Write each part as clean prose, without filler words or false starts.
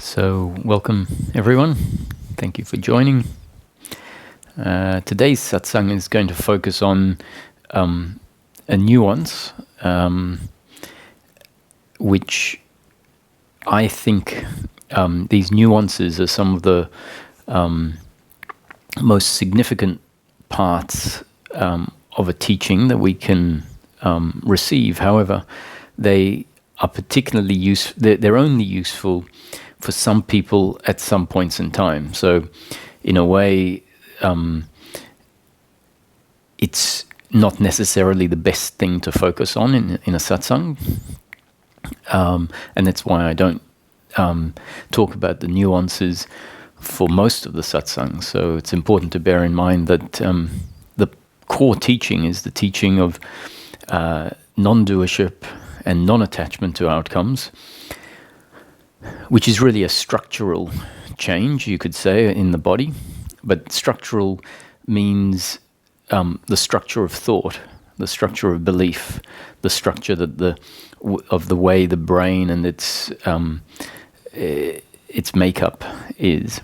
So, welcome everyone. Thank you for joining. Today's satsang is going to focus on a nuance, which I think these nuances are some of the most significant parts of a teaching that we can receive. However, they are particularly useful. They're only useful for some people at some points in time. So, in a way, it's not necessarily the best thing to focus on in a satsang, and that's why I don't talk about the nuances for most of the satsangs. So it's important to bear in mind that the core teaching is the teaching of non-doership and non-attachment to outcomes, which is really a structural change, you could say, in the body. But structural means the structure of thought, the structure of belief, the structure that of the way the brain and its makeup is.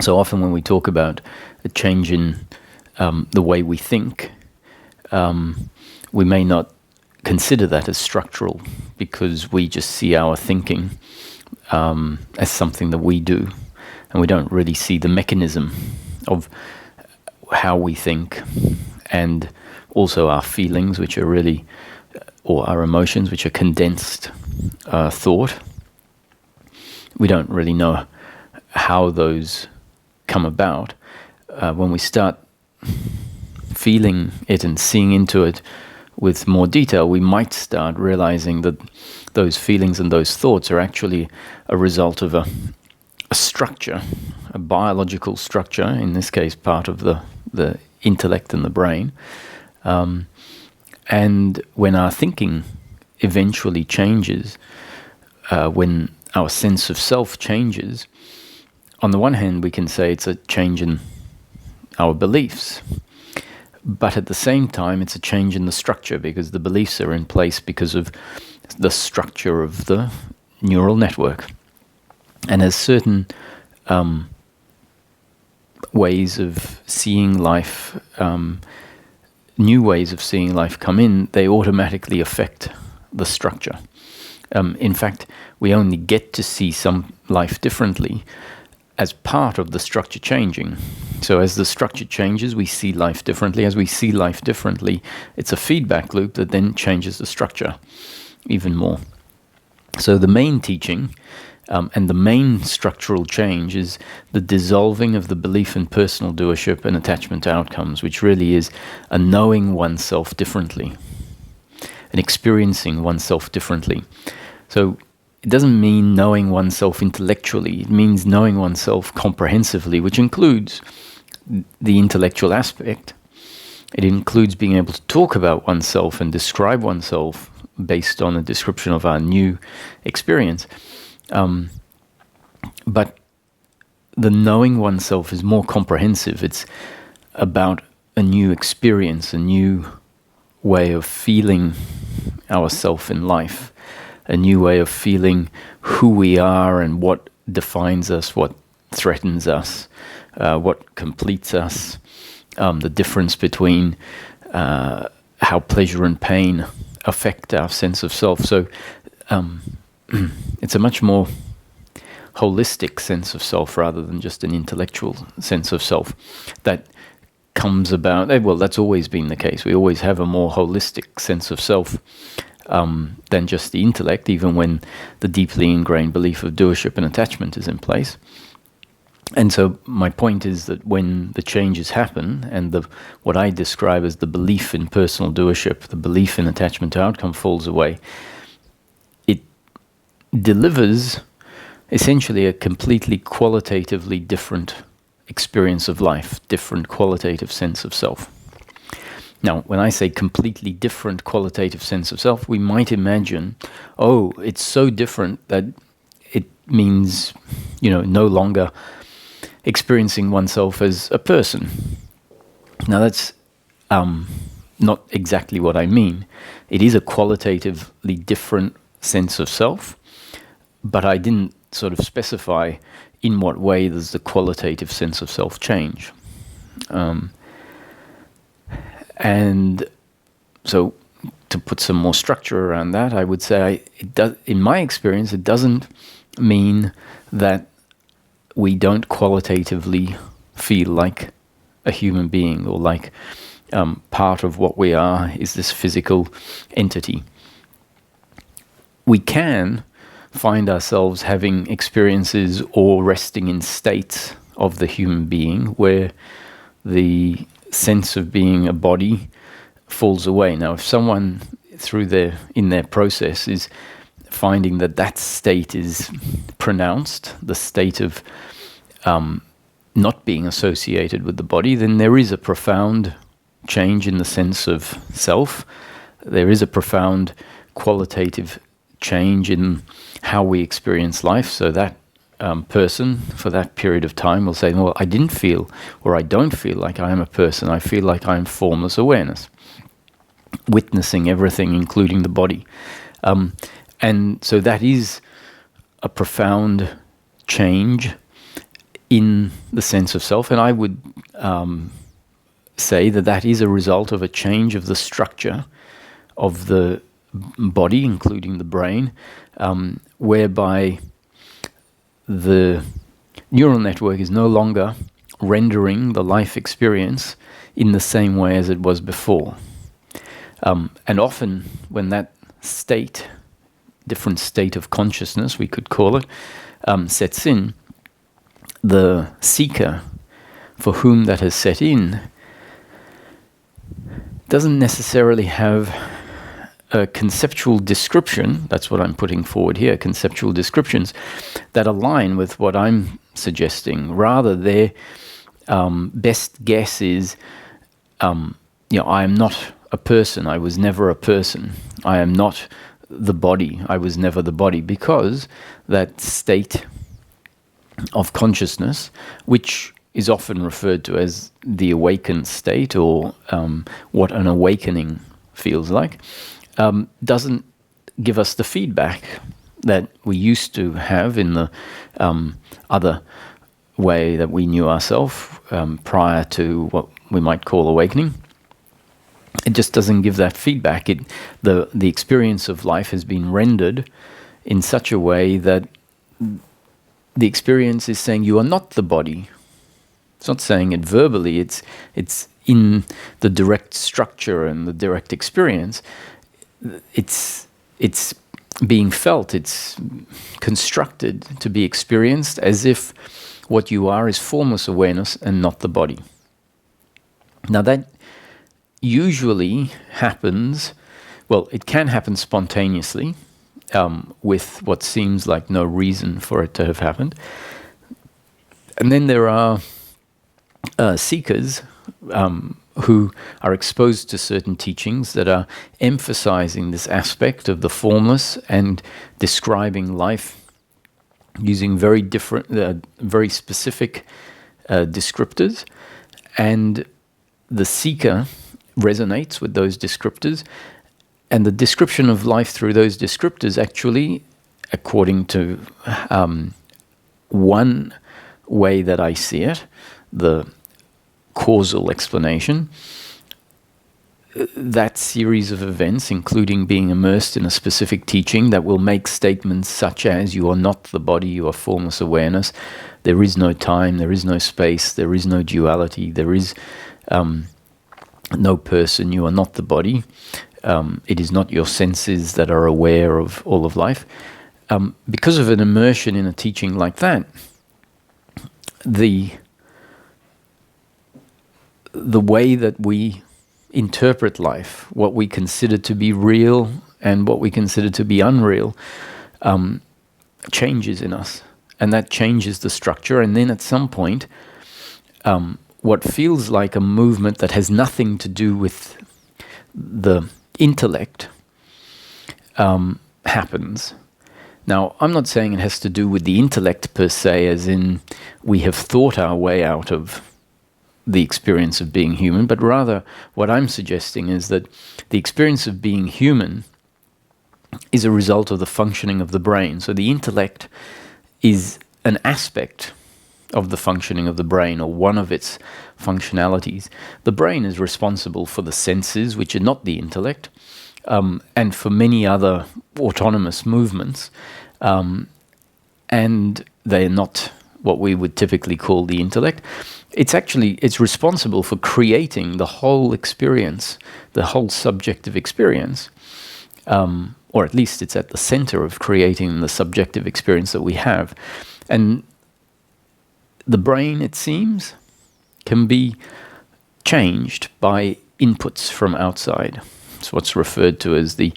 So often when we talk about a change in the way we think, we may not consider that as structural because we just see our thinking as something that we do, and we don't really see the mechanism of how we think, and also our feelings, which are really, or our emotions, which are condensed thought. We don't really know how those come about. When we start feeling it and seeing into it with more detail, we might start realizing that those feelings and those thoughts are actually a result of a structure, a biological structure, in this case part of the intellect and the brain. And when our thinking eventually changes, when our sense of self changes, on the one hand we can say it's a change in our beliefs, but at the same time it's a change in the structure, because the beliefs are in place because of the structure of the neural network. And as certain ways of seeing life, new ways of seeing life come in, they automatically affect the structure. In fact, we only get to see some life differently as part of the structure changing. So as the structure changes, we see life differently. As we see life differently, it's a feedback loop that then changes the structure even more. So the main teaching and the main structural change is the dissolving of the belief in personal doership and attachment to outcomes, which really is a knowing oneself differently and experiencing oneself differently. So it doesn't mean knowing oneself intellectually. It means knowing oneself comprehensively, which includes the intellectual aspect. It includes being able to talk about oneself and describe oneself based on a description of our new experience. But the knowing oneself is more comprehensive. It's about a new experience, a new way of feeling ourself in life, a new way of feeling who we are and what defines us, what threatens us, what completes us, the difference between how pleasure and pain affect our sense of self. So it's a much more holistic sense of self rather than just an intellectual sense of self that comes about. Well, that's always been the case. We always have a more holistic sense of self than just the intellect, even when the deeply ingrained belief of doership and attachment is in place. And so my point is that when the changes happen and what I describe as the belief in personal doership, the belief in attachment to outcome falls away, it delivers essentially a completely qualitatively different experience of life, different qualitative sense of self. Now, when I say completely different qualitative sense of self, we might imagine, oh, it's so different that it means, no longer experiencing oneself as a person. Now, that's not exactly what I mean. It is a qualitatively different sense of self, but I didn't sort of specify in what way does the qualitative sense of self change. And so, to put some more structure around that, I would say, in my experience, it doesn't mean that we don't qualitatively feel like a human being, or like part of what we are is this physical entity. We can find ourselves having experiences or resting in states of the human being where the sense of being a body falls away. Now, if someone in their process is finding that state is pronounced, the state of not being associated with the body, then there is a profound change in the sense of self. There is a profound qualitative change in how we experience life. So that person, for that period of time, will say, well, I didn't feel, or I don't feel like I am a person. I feel like I am formless awareness, witnessing everything, including the body. And so that is a profound change in the sense of self. And I would say that is a result of a change of the structure of the body, including the brain, whereby the neural network is no longer rendering the life experience in the same way as it was before. And often when that different state of consciousness, we could call it, sets in, the seeker for whom that has set in doesn't necessarily have a conceptual description, that's what I'm putting forward here, conceptual descriptions that align with what I'm suggesting. Rather, their best guess is, I am not a person, I was never a person. I am not the body, I was never the body, because that state of consciousness, which is often referred to as the awakened state, or what an awakening feels like, doesn't give us the feedback that we used to have in the other way that we knew ourselves prior to what we might call awakening. It just doesn't give that feedback. The experience of life has been rendered in such a way that the experience is saying you are not the body. It's not saying it verbally. It's in the direct structure and the direct experience. It's being felt. It's constructed to be experienced as if what you are is formless awareness and not the body. Now that usually happens, well, it can happen spontaneously, with what seems like no reason for it to have happened. And then there are seekers who are exposed to certain teachings that are emphasizing this aspect of the formless and describing life using very different, very specific descriptors. And the seeker resonates with those descriptors, and the description of life through those descriptors actually, according to one way that I see it, the causal explanation, that series of events, including being immersed in a specific teaching that will make statements such as, you are not the body, you are formless awareness, there is no time, there is no space, there is no duality, there is no person, you are not the body, it is not your senses that are aware of all of life. Because of an immersion in a teaching like that, the way that we interpret life, what we consider to be real and what we consider to be unreal, changes in us. And that changes the structure. And then at some point, what feels like a movement that has nothing to do with the intellect happens. Now, I'm not saying it has to do with the intellect per se, as in we have thought our way out of the experience of being human, but rather what I'm suggesting is that the experience of being human is a result of the functioning of the brain. So the intellect is an aspect of the functioning of the brain, or one of its functionalities. The brain is responsible for the senses, which are not the intellect, and for many other autonomous movements, and they're not what we would typically call the intellect. It's responsible for creating the whole experience, the whole subjective experience, or at least it's at the center of creating the subjective experience that we have. And the brain, it seems, can be changed by inputs from outside. It's what's referred to as the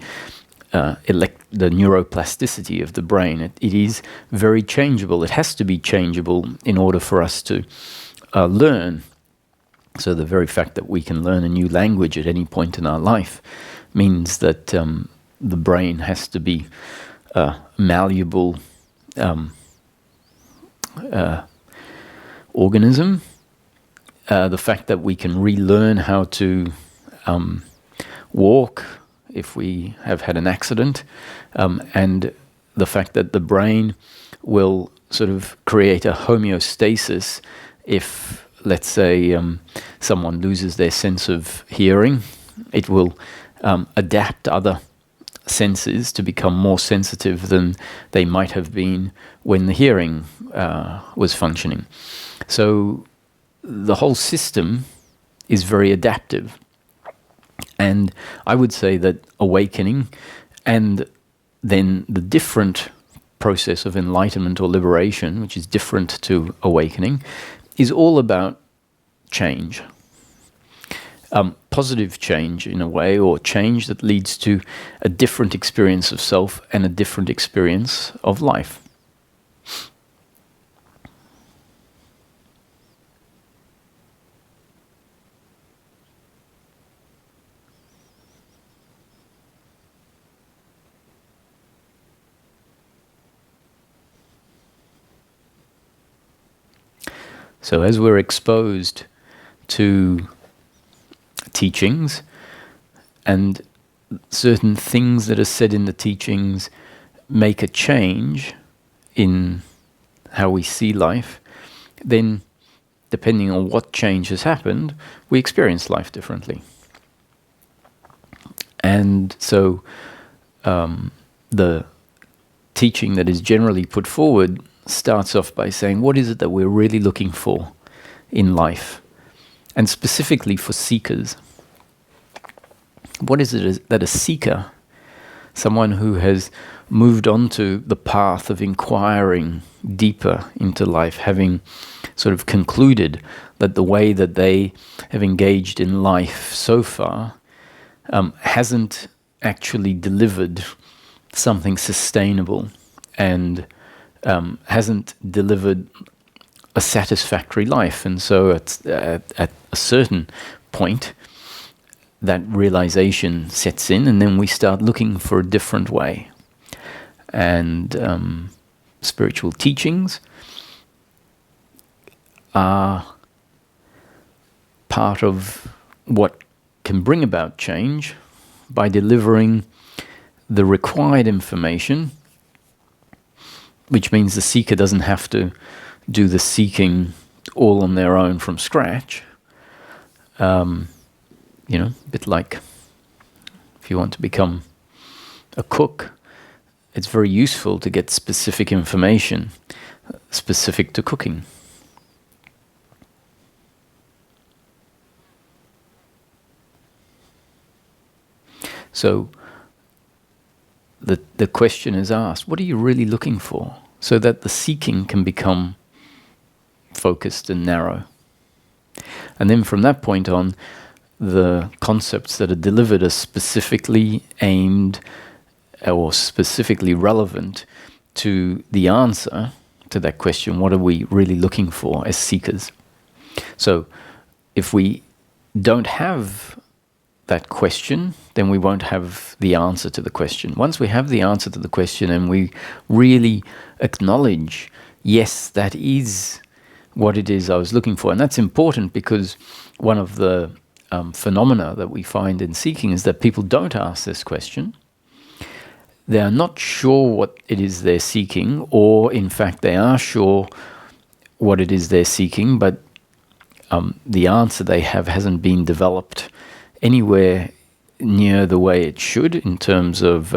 neuroplasticity of the brain. It is very changeable. It has to be changeable in order for us to learn. So the very fact that we can learn a new language at any point in our life means that the brain has to be malleable organism. The fact that we can relearn how to walk if we have had an accident, and the fact that the brain will sort of create a homeostasis if, let's say, someone loses their sense of hearing. It will adapt other senses to become more sensitive than they might have been when the hearing was functioning. So the whole system is very adaptive. And I would say that awakening and then the different process of enlightenment or liberation, which is different to awakening, is all about change. Positive change in a way, or change that leads to a different experience of self and a different experience of life. So as we're exposed to teachings and certain things that are said in the teachings make a change in how we see life, then depending on what change has happened, we experience life differently. And so the teaching that is generally put forward starts off by saying, what is it that we're really looking for in life? And specifically for seekers. What is it that a seeker, someone who has moved on to the path of inquiring deeper into life, having sort of concluded that the way that they have engaged in life so far hasn't actually delivered something sustainable and hasn't delivered a satisfactory life. And so at a certain point, that realization sets in, and then we start looking for a different way. And spiritual teachings are part of what can bring about change by delivering the required information, which means the seeker doesn't have to do the seeking all on their own from scratch. A bit like if you want to become a cook, it's very useful to get specific information specific to cooking. So the question is asked, what are you really looking for? So that the seeking can become focused and narrow. And then from that point on, the concepts that are delivered are specifically aimed or specifically relevant to the answer to that question, what are we really looking for as seekers? So if we don't have that question, then we won't have the answer to the question. Once we have the answer to the question and we really acknowledge, yes, that is what it is I was looking for. And that's important because one of the phenomena that we find in seeking is that people don't ask this question. they are not sure what it is they're seeking, or in fact they are sure what it is they're seeking, but the answer they have hasn't been developed anywhere near the way it should in terms of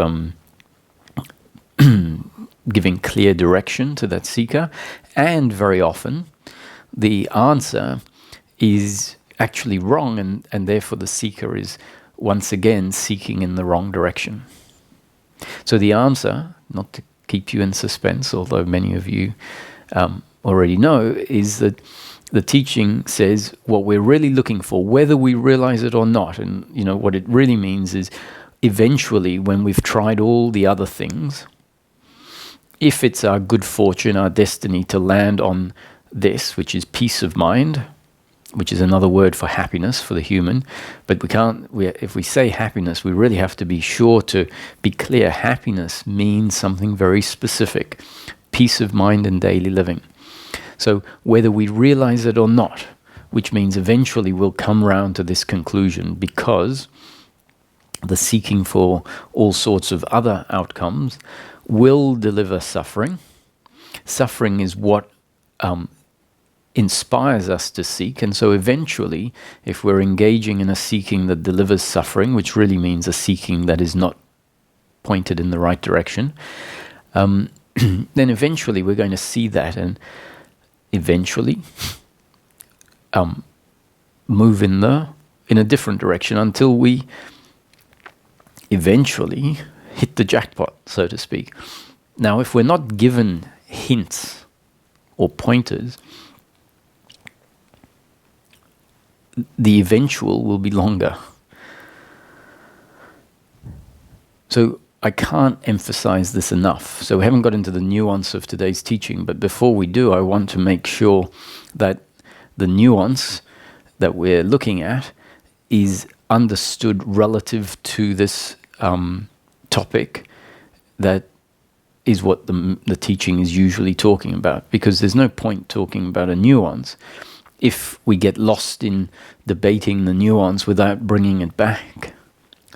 giving clear direction to that seeker. And very often the answer is actually wrong, and therefore the seeker is once again seeking in the wrong direction. So the answer, not to keep you in suspense, although many of you already know, is that the teaching says what we're really looking for, whether we realize it or not. And what it really means is eventually, when we've tried all the other things, if it's our good fortune, our destiny to land on this, which is peace of mind, which is another word for happiness for the human, but if we say happiness, we really have to be sure to be clear. Happiness means something very specific, peace of mind in daily living. So whether we realize it or not, which means eventually we'll come round to this conclusion, because the seeking for all sorts of other outcomes will deliver suffering. Suffering is what inspires us to seek, and so eventually, if we're engaging in a seeking that delivers suffering, which really means a seeking that is not pointed in the right direction, then eventually we're going to see that and eventually move in a different direction until we eventually hit the jackpot, so to speak. Now, if we're not given hints or pointers, the eventual will be longer. So I can't emphasize this enough. So we haven't got into the nuance of today's teaching, but before we do, I want to make sure that the nuance that we're looking at is understood relative to this topic that is what the teaching is usually talking about, because there's no point talking about a nuance if we get lost in debating the nuance without bringing it back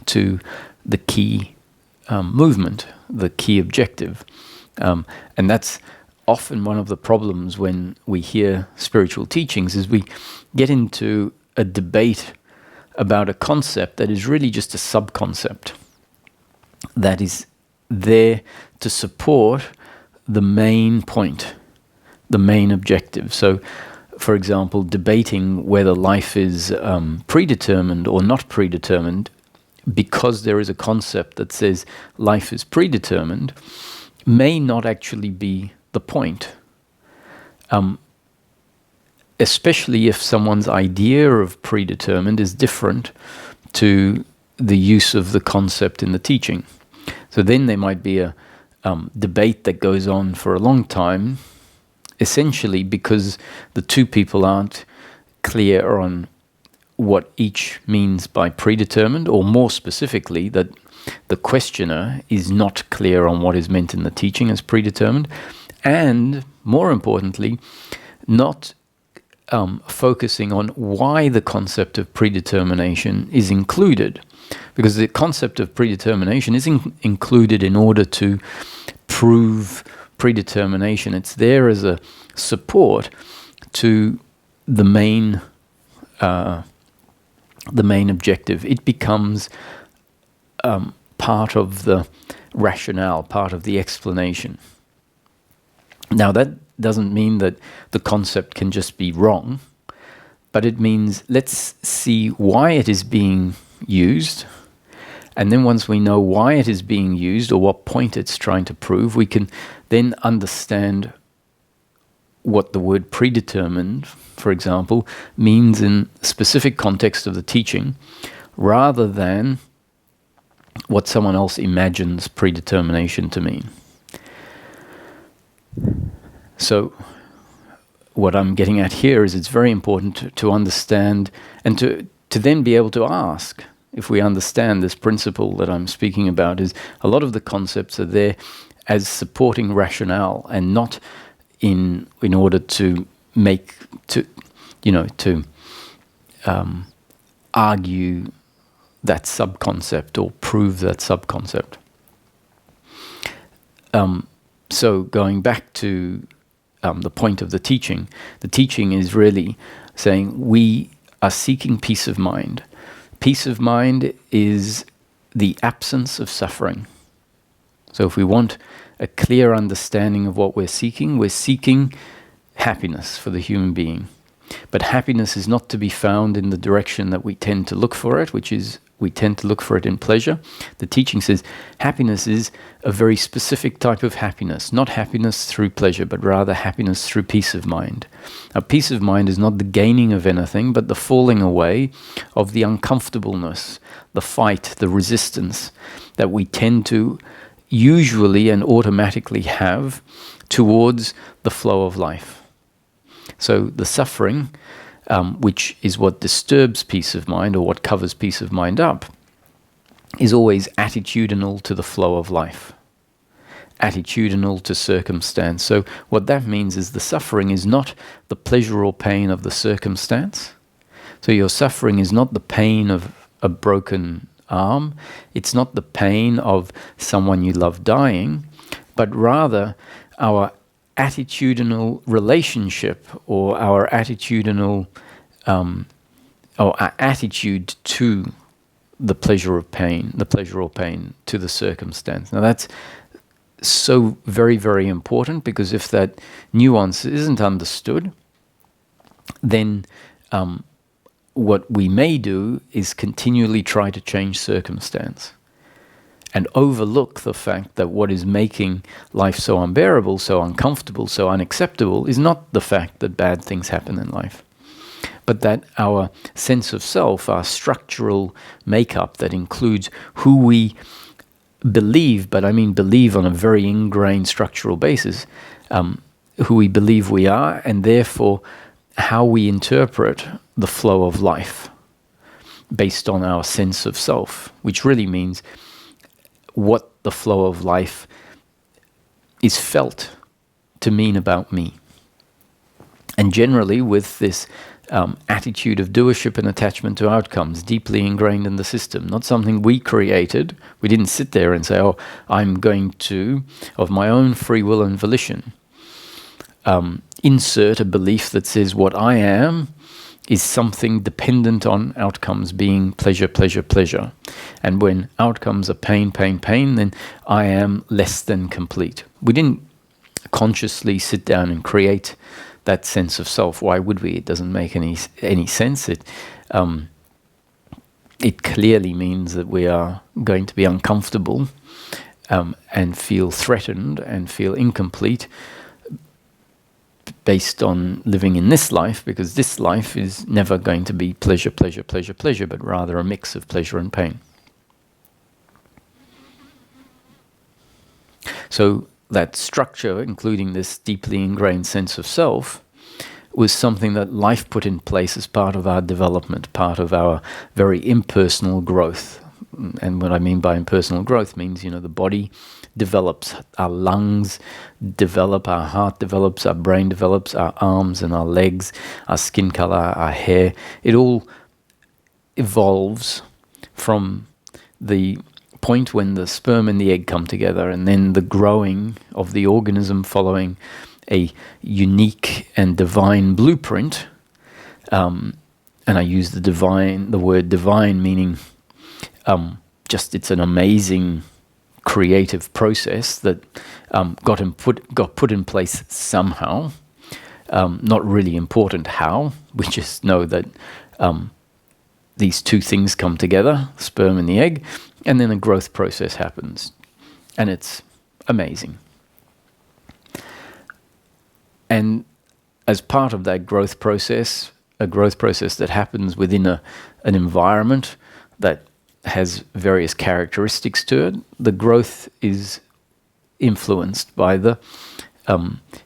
to the key movement, the key objective. And that's often one of the problems when we hear spiritual teachings, is we get into a debate about a concept that is really just a sub-concept that is there to support the main point, the main objective. So, for example, debating whether life is predetermined or not predetermined, because there is a concept that says life is predetermined, may not actually be the point. Especially if someone's idea of predetermined is different to the use of the concept in the teaching. So then there might be a debate that goes on for a long time, essentially because the two people aren't clear on what each means by predetermined, or more specifically, that the questioner is not clear on what is meant in the teaching as predetermined, and more importantly, not focusing on why the concept of predetermination is included. Because the concept of predetermination is included in order to prove predetermination. It's there as a support to the main objective. It becomes part of the rationale, part of the explanation. Now, that doesn't mean that the concept can just be wrong, but it means let's see why it is being used, and then once we know why it is being used or what point it's trying to prove, we can then understand what the word predetermined, for example, means in specific context of the teaching, rather than what someone else imagines predetermination to mean. So what I'm getting at here is it's very important to understand and to then be able to ask, if we understand this principle that I'm speaking about, is a lot of the concepts are there as supporting rationale and not in order to argue that sub-concept or prove that sub-concept. So going back to the point of the teaching is really saying we are seeking peace of mind. Peace of mind is the absence of suffering. So if we want a clear understanding of what we're seeking happiness for the human being. But happiness is not to be found in the direction that we tend to look for it, which is we tend to look for it in pleasure. The teaching says happiness is a very specific type of happiness, not happiness through pleasure, but rather happiness through peace of mind. Now, peace of mind is not the gaining of anything, but the falling away of the uncomfortableness, the fight, the resistance that we tend to usually and automatically have towards the flow of life. So the suffering, which is what disturbs peace of mind or what covers peace of mind up, is always attitudinal to the flow of life, attitudinal to circumstance. So what that means is the suffering is not the pleasure or pain of the circumstance. So your suffering is not the pain of a broken arm, it's not the pain of someone you love dying, but rather our attitudinal relationship or our attitudinal or our attitude to the pleasure of pain, the pleasure or pain to the circumstance. Now that's so very, very important, because if that nuance isn't understood, then what we may do is continually try to change circumstance and overlook the fact that what is making life so unbearable, so uncomfortable, so unacceptable is not the fact that bad things happen in life, but that our sense of self, our structural makeup that includes who we believe, but I mean believe on a very ingrained structural basis, who we believe we are, and therefore how we interpret the flow of life based on our sense of self, which really means what the flow of life is felt to mean about me. And generally with this attitude of doership and attachment to outcomes deeply ingrained in the system, not something we created. We didn't sit there and say, oh, I'm going to, of my own free will and volition, insert a belief that says what I am is something dependent on outcomes being pleasure, pleasure, pleasure. And when outcomes are pain, pain, pain, then I am less than complete. We didn't consciously sit down and create that sense of self. Why would we? It doesn't make any sense. It clearly means that we are going to be uncomfortable and feel threatened and feel incomplete based on living in this life, because this life is never going to be pleasure, pleasure, pleasure, pleasure, but rather a mix of pleasure and pain. So that structure, including this deeply ingrained sense of self, was something that life put in place as part of our development, part of our very impersonal growth. And what I mean by impersonal growth means, the body develops, our lungs develop, our heart develops, our brain develops, our arms and our legs, our skin color, our hair. It all evolves from the point when the sperm and the egg come together, and then the growing of the organism following a unique and divine blueprint. And I use the word divine, meaning just it's an amazing creative process that got put in place somehow. Not really important how. We just know that these two things come together, sperm and the egg, and then a growth process happens. And it's amazing. And as part of that growth process, a growth process that happens within an environment that has various characteristics to it, the growth is influenced by the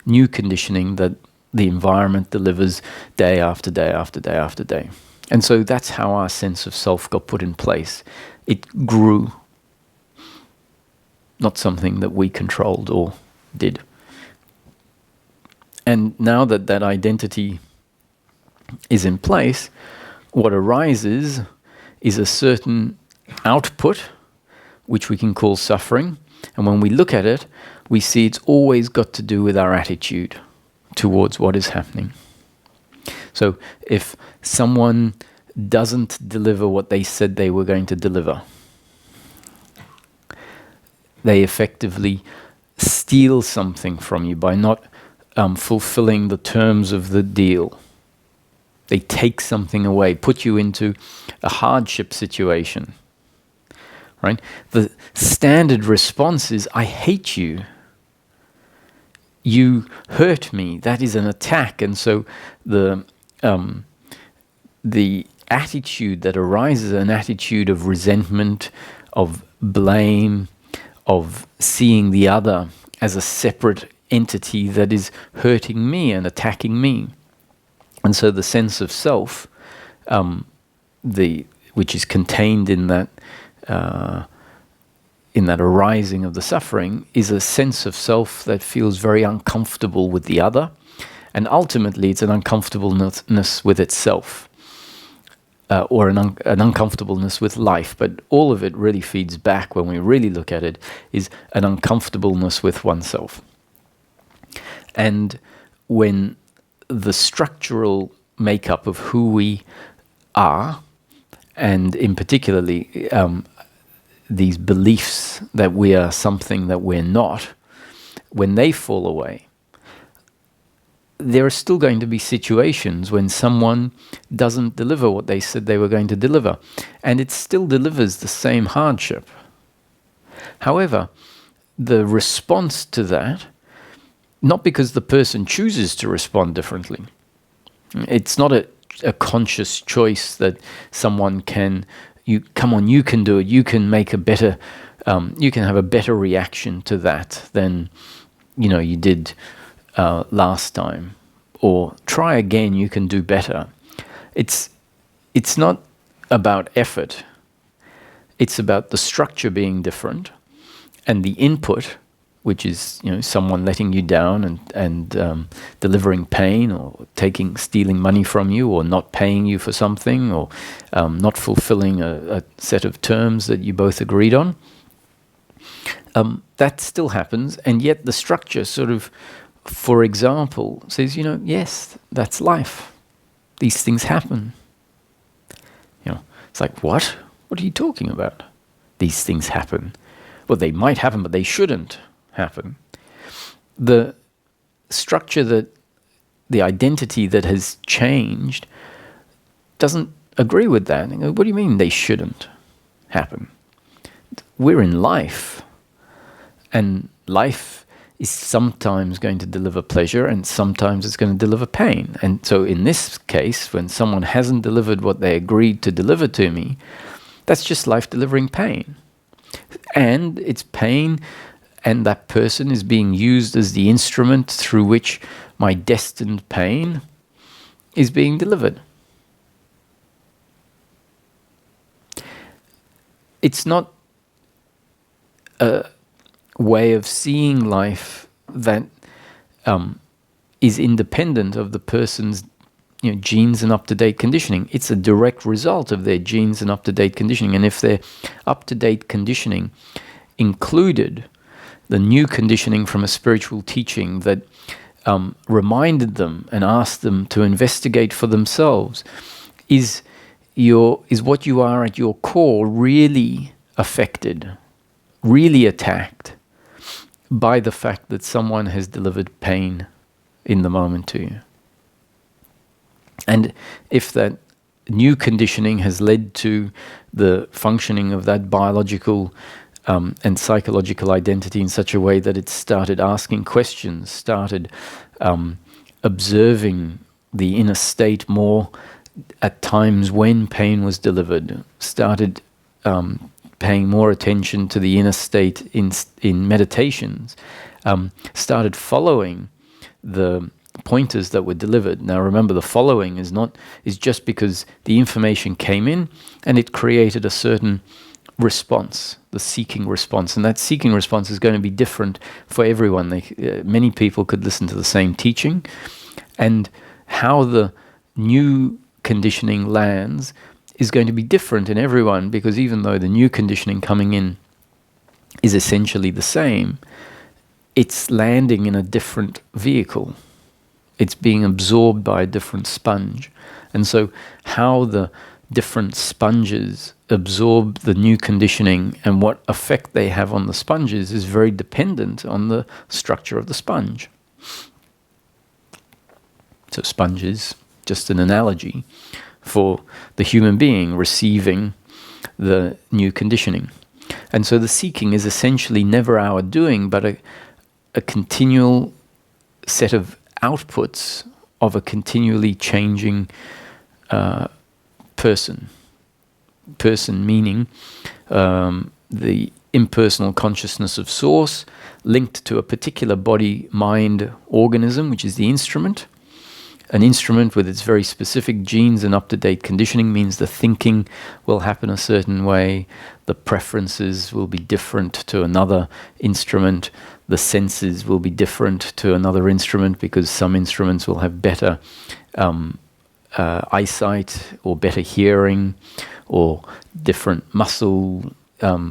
new conditioning that the environment delivers day after day after day after day. And so that's how our sense of self got put in place. It grew, not something that we controlled or did. And now that that identity is in place, what arises is a certain output, which we can call suffering, And when we look at it, we see it's always got to do with our attitude towards what is happening. So if someone doesn't deliver what they said they were going to deliver, they effectively steal something from you by not fulfilling the terms of the deal. They take something away, put you into a hardship situation. Right? The standard response is, I hate you. You hurt me. That is an attack. And so the attitude that arises, an attitude of resentment, of blame, of seeing the other as a separate entity that is hurting me and attacking me. And so the sense of self, which is contained in that arising of the suffering, is a sense of self that feels very uncomfortable with the other, and ultimately it's an uncomfortableness with itself, or an uncomfortableness with life. But all of it really feeds back, when we really look at it, is an uncomfortableness with oneself. And when the structural makeup of who we are, and in particularly these beliefs that we are something that we're not, when they fall away, there are still going to be situations when someone doesn't deliver what they said they were going to deliver, and it still delivers the same hardship. However, the response to that, not because the person chooses to respond differently, it's not a conscious choice that someone can, you can do it, you can make a better, you can have a better reaction to that than you did last time, or try again, you can do better. It's not about effort. It's about the structure being different, and the input, which is someone letting you down and delivering pain, or stealing money from you, or not paying you for something, or not fulfilling a set of terms that you both agreed on. That still happens, and yet the structure sort of, for example, says, yes, that's life. These things happen. It's like, what? What are you talking about? These things happen. Well, they might happen, but they shouldn't happen. The structure, the identity that has changed doesn't agree with that. What do you mean they shouldn't happen? We're in life, and life is sometimes going to deliver pleasure, and sometimes it's going to deliver pain. And so in this case, when someone hasn't delivered what they agreed to deliver to me, that's just life delivering pain. And it's pain, and that person is being used as the instrument through which my destined pain is being delivered. It's not a way of seeing life that is independent of the person's genes and up-to-date conditioning. It's a direct result of their genes and up-to-date conditioning. And if their up-to-date conditioning included the new conditioning from a spiritual teaching that reminded them and asked them to investigate for themselves, is what you are at your core really affected, really attacked by the fact that someone has delivered pain in the moment to you? And if that new conditioning has led to the functioning of that biological and psychological identity in such a way that it started asking questions, started observing the inner state more at times when pain was delivered, started paying more attention to the inner state in meditations, started following the pointers that were delivered. Now remember, the following is just because the information came in and it created a certain response, the seeking response, and that seeking response is going to be different for everyone. Many people could listen to the same teaching, and how the new conditioning lands is going to be different in everyone, because even though the new conditioning coming in is essentially the same. It's landing in a different vehicle. It's being absorbed by a different sponge. And so how the different sponges absorb the new conditioning and what effect they have on the sponges is very dependent on the structure of the sponge. So sponge is just an analogy for the human being receiving the new conditioning. And so the seeking is essentially never our doing, but a continual set of outputs of a continually changing person. Person meaning the impersonal consciousness of source linked to a particular body-mind organism, which is the instrument. An instrument with its very specific genes and up-to-date conditioning means the thinking will happen a certain way, the preferences will be different to another instrument, the senses will be different to another instrument because some instruments will have better eyesight or better hearing or different muscle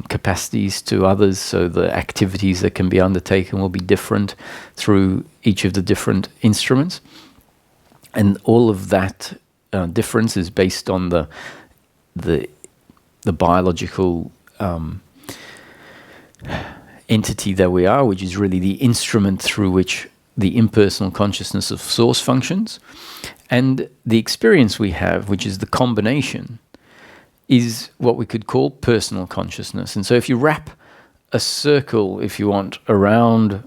capacities to others, so the activities that can be undertaken will be different through each of the different instruments. And all of that difference is based on the biological entity that we are, which is really the instrument through which the impersonal consciousness of source functions. And the experience we have, which is the combination, is what we could call personal consciousness. And so if you wrap a circle, if you want, around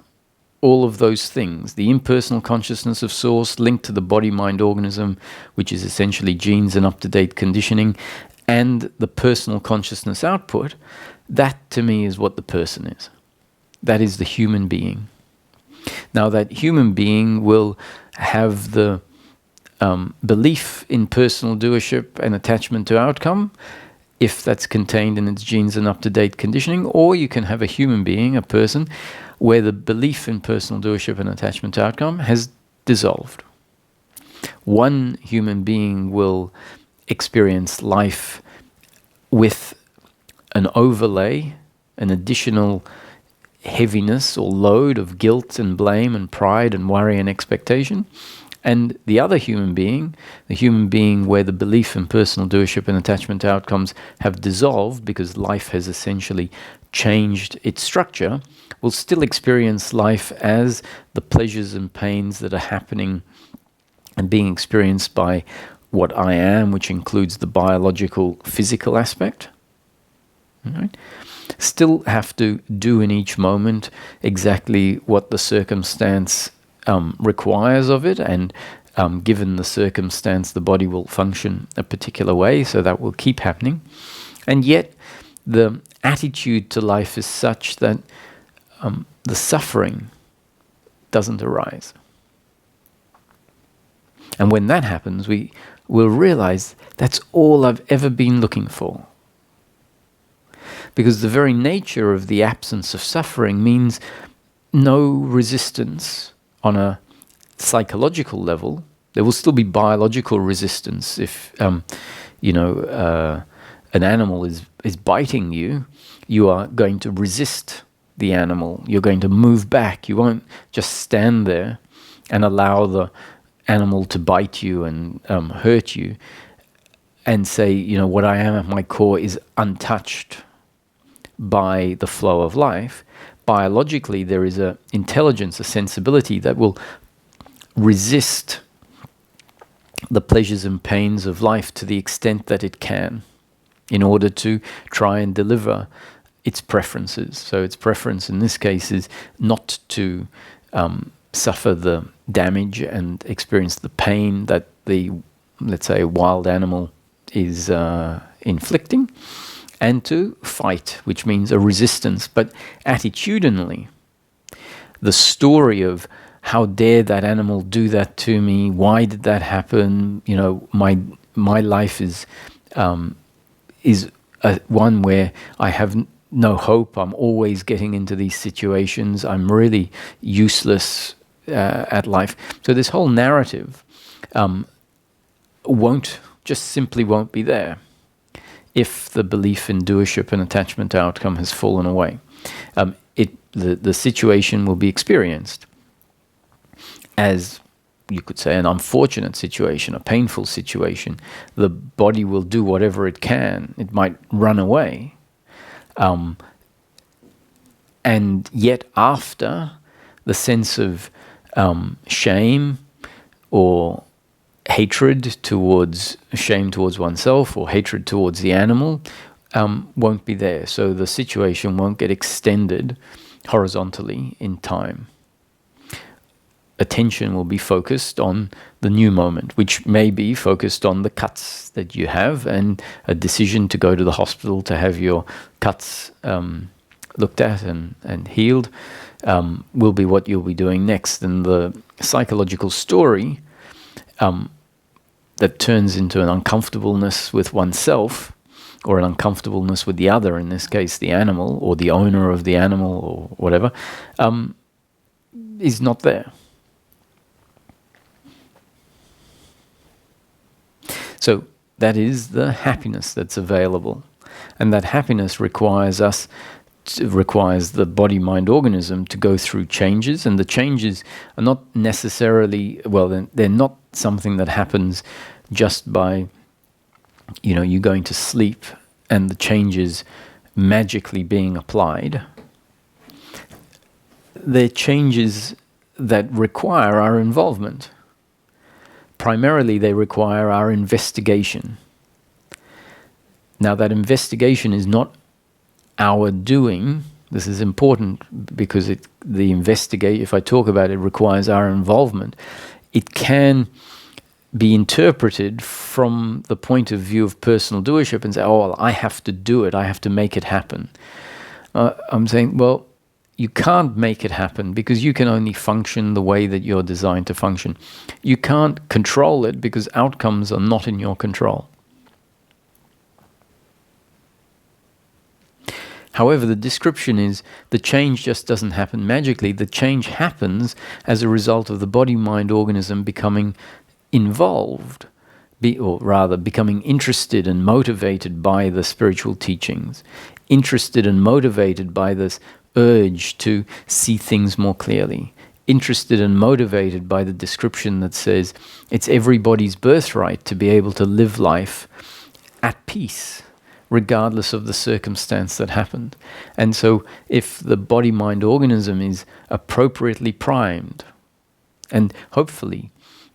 all of those things, the impersonal consciousness of source linked to the body-mind organism, which is essentially genes and up-to-date conditioning, and the personal consciousness output, that to me is what the person is. That is the human being. Now that human being will have the belief in personal doership and attachment to outcome, if that's contained in its genes and up-to-date conditioning, or you can have a human being, a person, where the belief in personal doership and attachment to outcome has dissolved. One human being will experience life with an overlay, an additional heaviness or load of guilt and blame and pride and worry and expectation. And the other human being, the human being where the belief in personal doership and attachment to outcomes have dissolved because life has essentially changed its structure, will still experience life as the pleasures and pains that are happening and being experienced by what I am, which includes the biological, physical aspect. Right? Still have to do in each moment exactly what the circumstance requires of it, and given the circumstance, the body will function a particular way, so that will keep happening. And yet, the attitude to life is such that the suffering doesn't arise. And when that happens, we will realize that's all I've ever been looking for. Because the very nature of the absence of suffering means no resistance on a psychological level. There will still be biological resistance if, an animal is biting you. You are going to resist the animal. You're going to move back. You won't just stand there and allow the animal to bite you and hurt you and say, what I am at my core is untouched by the flow of life. Biologically, there is an intelligence, a sensibility that will resist the pleasures and pains of life to the extent that it can in order to try and deliver its preferences. So its preference in this case is not to suffer the damage and experience the pain that the, let's say, wild animal is inflicting, and to fight, which means a resistance. But attitudinally, the story of how dare that animal do that to me? Why did that happen? My life is one where I have no hope. I'm always getting into these situations. I'm really useless at life. So this whole narrative simply won't be there if the belief in doership and attachment to outcome has fallen away. The situation will be experienced as, you could say, an unfortunate situation, a painful situation. The body will do whatever it can. It might run away. And yet after, the sense of shame or hatred towards oneself or hatred towards the animal won't be there. So the situation won't get extended horizontally in time. Attention will be focused on the new moment, which may be focused on the cuts that you have, and a decision to go to the hospital to have your cuts looked at and healed will be what you'll be doing next. And the psychological story that turns into an uncomfortableness with oneself, or an uncomfortableness with the other, in this case the animal, or the owner of the animal, or whatever, is not there. So that is the happiness that's available. And that happiness requires the body-mind organism to go through changes, and the changes are not necessarily, they're not something that happens just by, you going to sleep and the changes magically being applied. They're changes that require our involvement. Primarily, they require our investigation. Now, that investigation is not our doing. This is important because if I talk about it, requires our involvement. It can be interpreted from the point of view of personal doership and say, oh, well, I have to do it, I have to make it happen. I'm saying, well, you can't make it happen because you can only function the way that you're designed to function. You can't control it because outcomes are not in your control. However, the description is the change just doesn't happen magically. The change happens as a result of the body-mind organism becoming involved, or rather becoming interested and motivated by the spiritual teachings, interested and motivated by this urge to see things more clearly, interested and motivated by the description that says it's everybody's birthright to be able to live life at peace, regardless of the circumstance that happened. And so if the body-mind organism is appropriately primed, and hopefully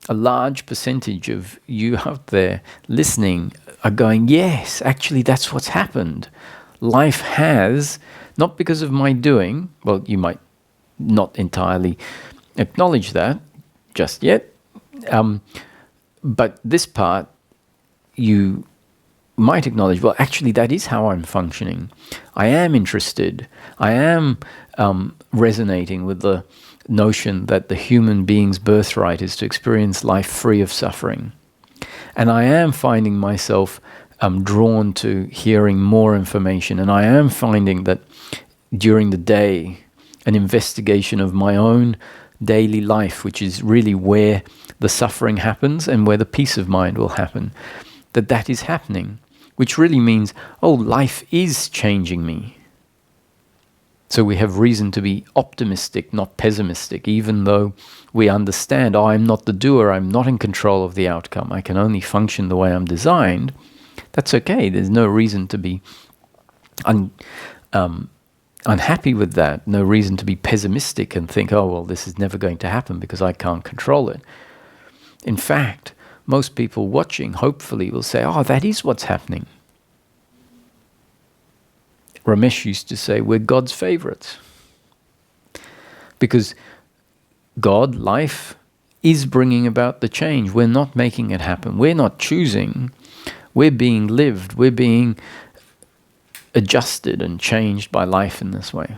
a large percentage of you out there listening are going, yes, actually that's what's happened. Life has, not because of my doing, well, you might not entirely acknowledge that just yet, but this part you might acknowledge, well, actually that is how I'm functioning. I am interested. I am resonating with the notion that the human being's birthright is to experience life free of suffering. And I am finding myself drawn to hearing more information, and I am finding that during the day, an investigation of my own daily life, which is really where the suffering happens and where the peace of mind will happen, that is happening, which really means, oh, life is changing me. So we have reason to be optimistic, not pessimistic, even though we understand, oh, I'm not the doer, I'm not in control of the outcome, I can only function the way I'm designed. That's okay. There's no reason to be unhappy with that, no reason to be pessimistic and think, oh, well, this is never going to happen because I can't control it. In fact, most people watching hopefully will say, oh, that is what's happening. Ramesh used to say, we're God's favorites. Because God, life, is bringing about the change. We're not making it happen. We're not choosing. We're being lived. We're being adjusted and changed by life in this way.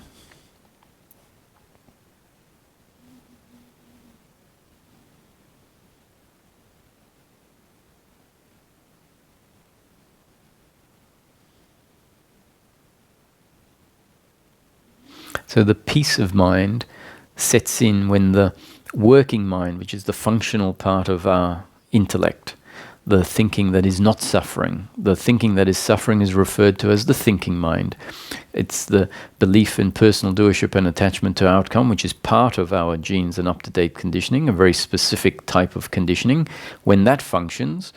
So the peace of mind sets in when the working mind, which is the functional part of our intellect, the thinking that is not suffering. The thinking that is suffering is referred to as the thinking mind. It's the belief in personal doership and attachment to outcome, which is part of our genes and up-to-date conditioning, a very specific type of conditioning. When that functions,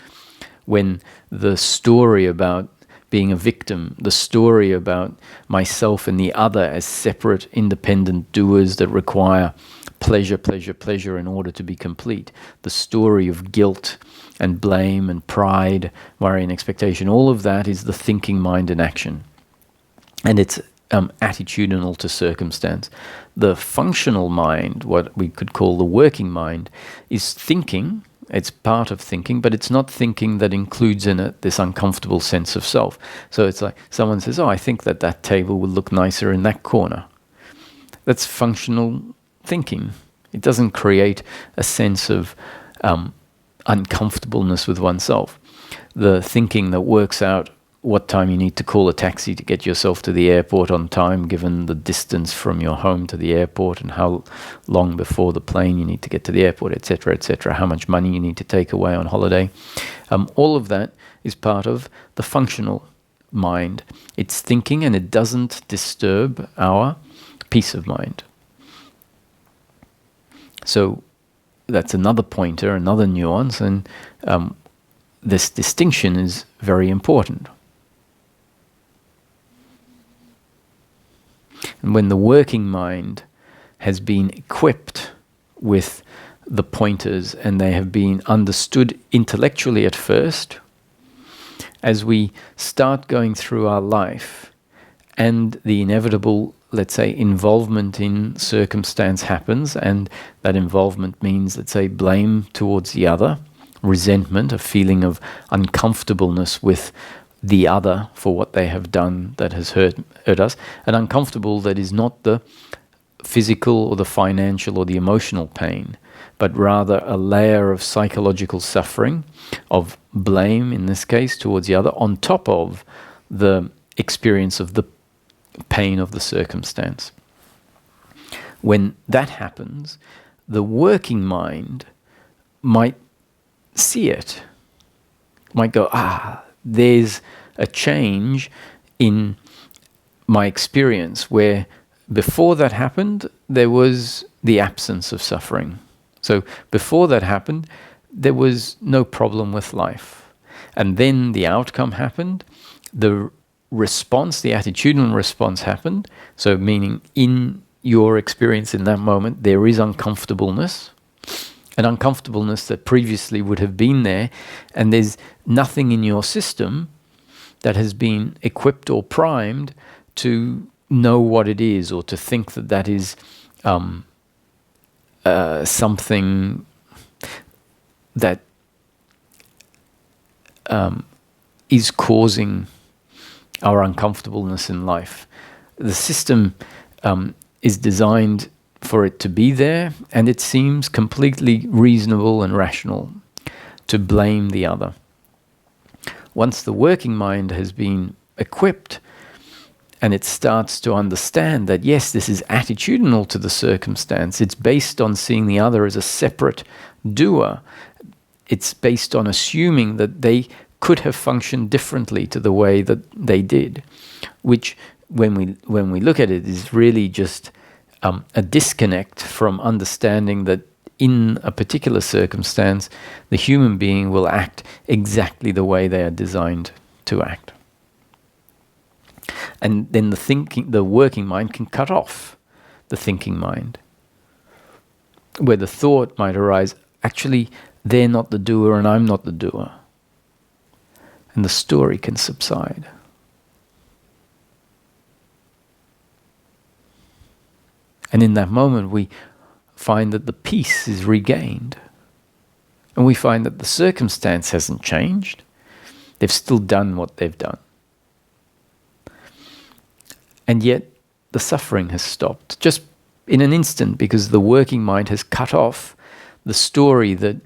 when the story about being a victim, the story about myself and the other as separate, independent doers that require pleasure, pleasure, pleasure in order to be complete, the story of guilt and blame and pride, worry and expectation, all of that is the thinking mind in action. And it's attitudinal to circumstance. The functional mind, what we could call the working mind, is thinking. It's part of thinking, but it's not thinking that includes in it this uncomfortable sense of self. So it's like someone says, oh, I think that that table will look nicer in that corner. That's functional thinking. It doesn't create a sense of uncomfortableness with oneself. The thinking that works out what time you need to call a taxi to get yourself to the airport on time, given the distance from your home to the airport, and how long before the plane you need to get to the airport, etc., how much money you need to take away on holiday. All of that is part of the functional mind. It's thinking, and it doesn't disturb our peace of mind. So that's another pointer, another nuance, and this distinction is very important. And when the working mind has been equipped with the pointers and they have been understood intellectually at first, as we start going through our life and the inevitable, let's say, involvement in circumstance happens, and that involvement means, let's say, blame towards the other, resentment, a feeling of uncomfortableness with the other for what they have done that has hurt us, an uncomfortable that is not the physical or the financial or the emotional pain, but rather a layer of psychological suffering, of blame in this case towards the other, on top of the experience of the pain of the circumstance. When that happens, the working mind might see it, might go, there's a change in my experience where before that happened, there was the absence of suffering. So before that happened, there was no problem with life. And then the outcome happened, the response, the attitudinal response happened, so meaning in your experience in that moment, there is uncomfortableness, an uncomfortableness that previously would have been there, and there's nothing in your system that has been equipped or primed to know what it is, or to think that that is something that is causing our uncomfortableness in life. The system is designed for it to be there, and it seems completely reasonable and rational to blame the other. Once the working mind has been equipped and it starts to understand that, yes, this is attitudinal to the circumstance, it's based on seeing the other as a separate doer, it's based on assuming that they could have functioned differently to the way that they did, which when we look at it is really just a disconnect from understanding that in a particular circumstance, the human being will act exactly the way they are designed to act. And then the working mind can cut off the thinking mind, where the thought might arise, actually, they're not the doer and I'm not the doer. And the story can subside. And in that moment, we find that the peace is regained. And we find that the circumstance hasn't changed. They've still done what they've done. And yet, the suffering has stopped, just in an instant, because the working mind has cut off the story that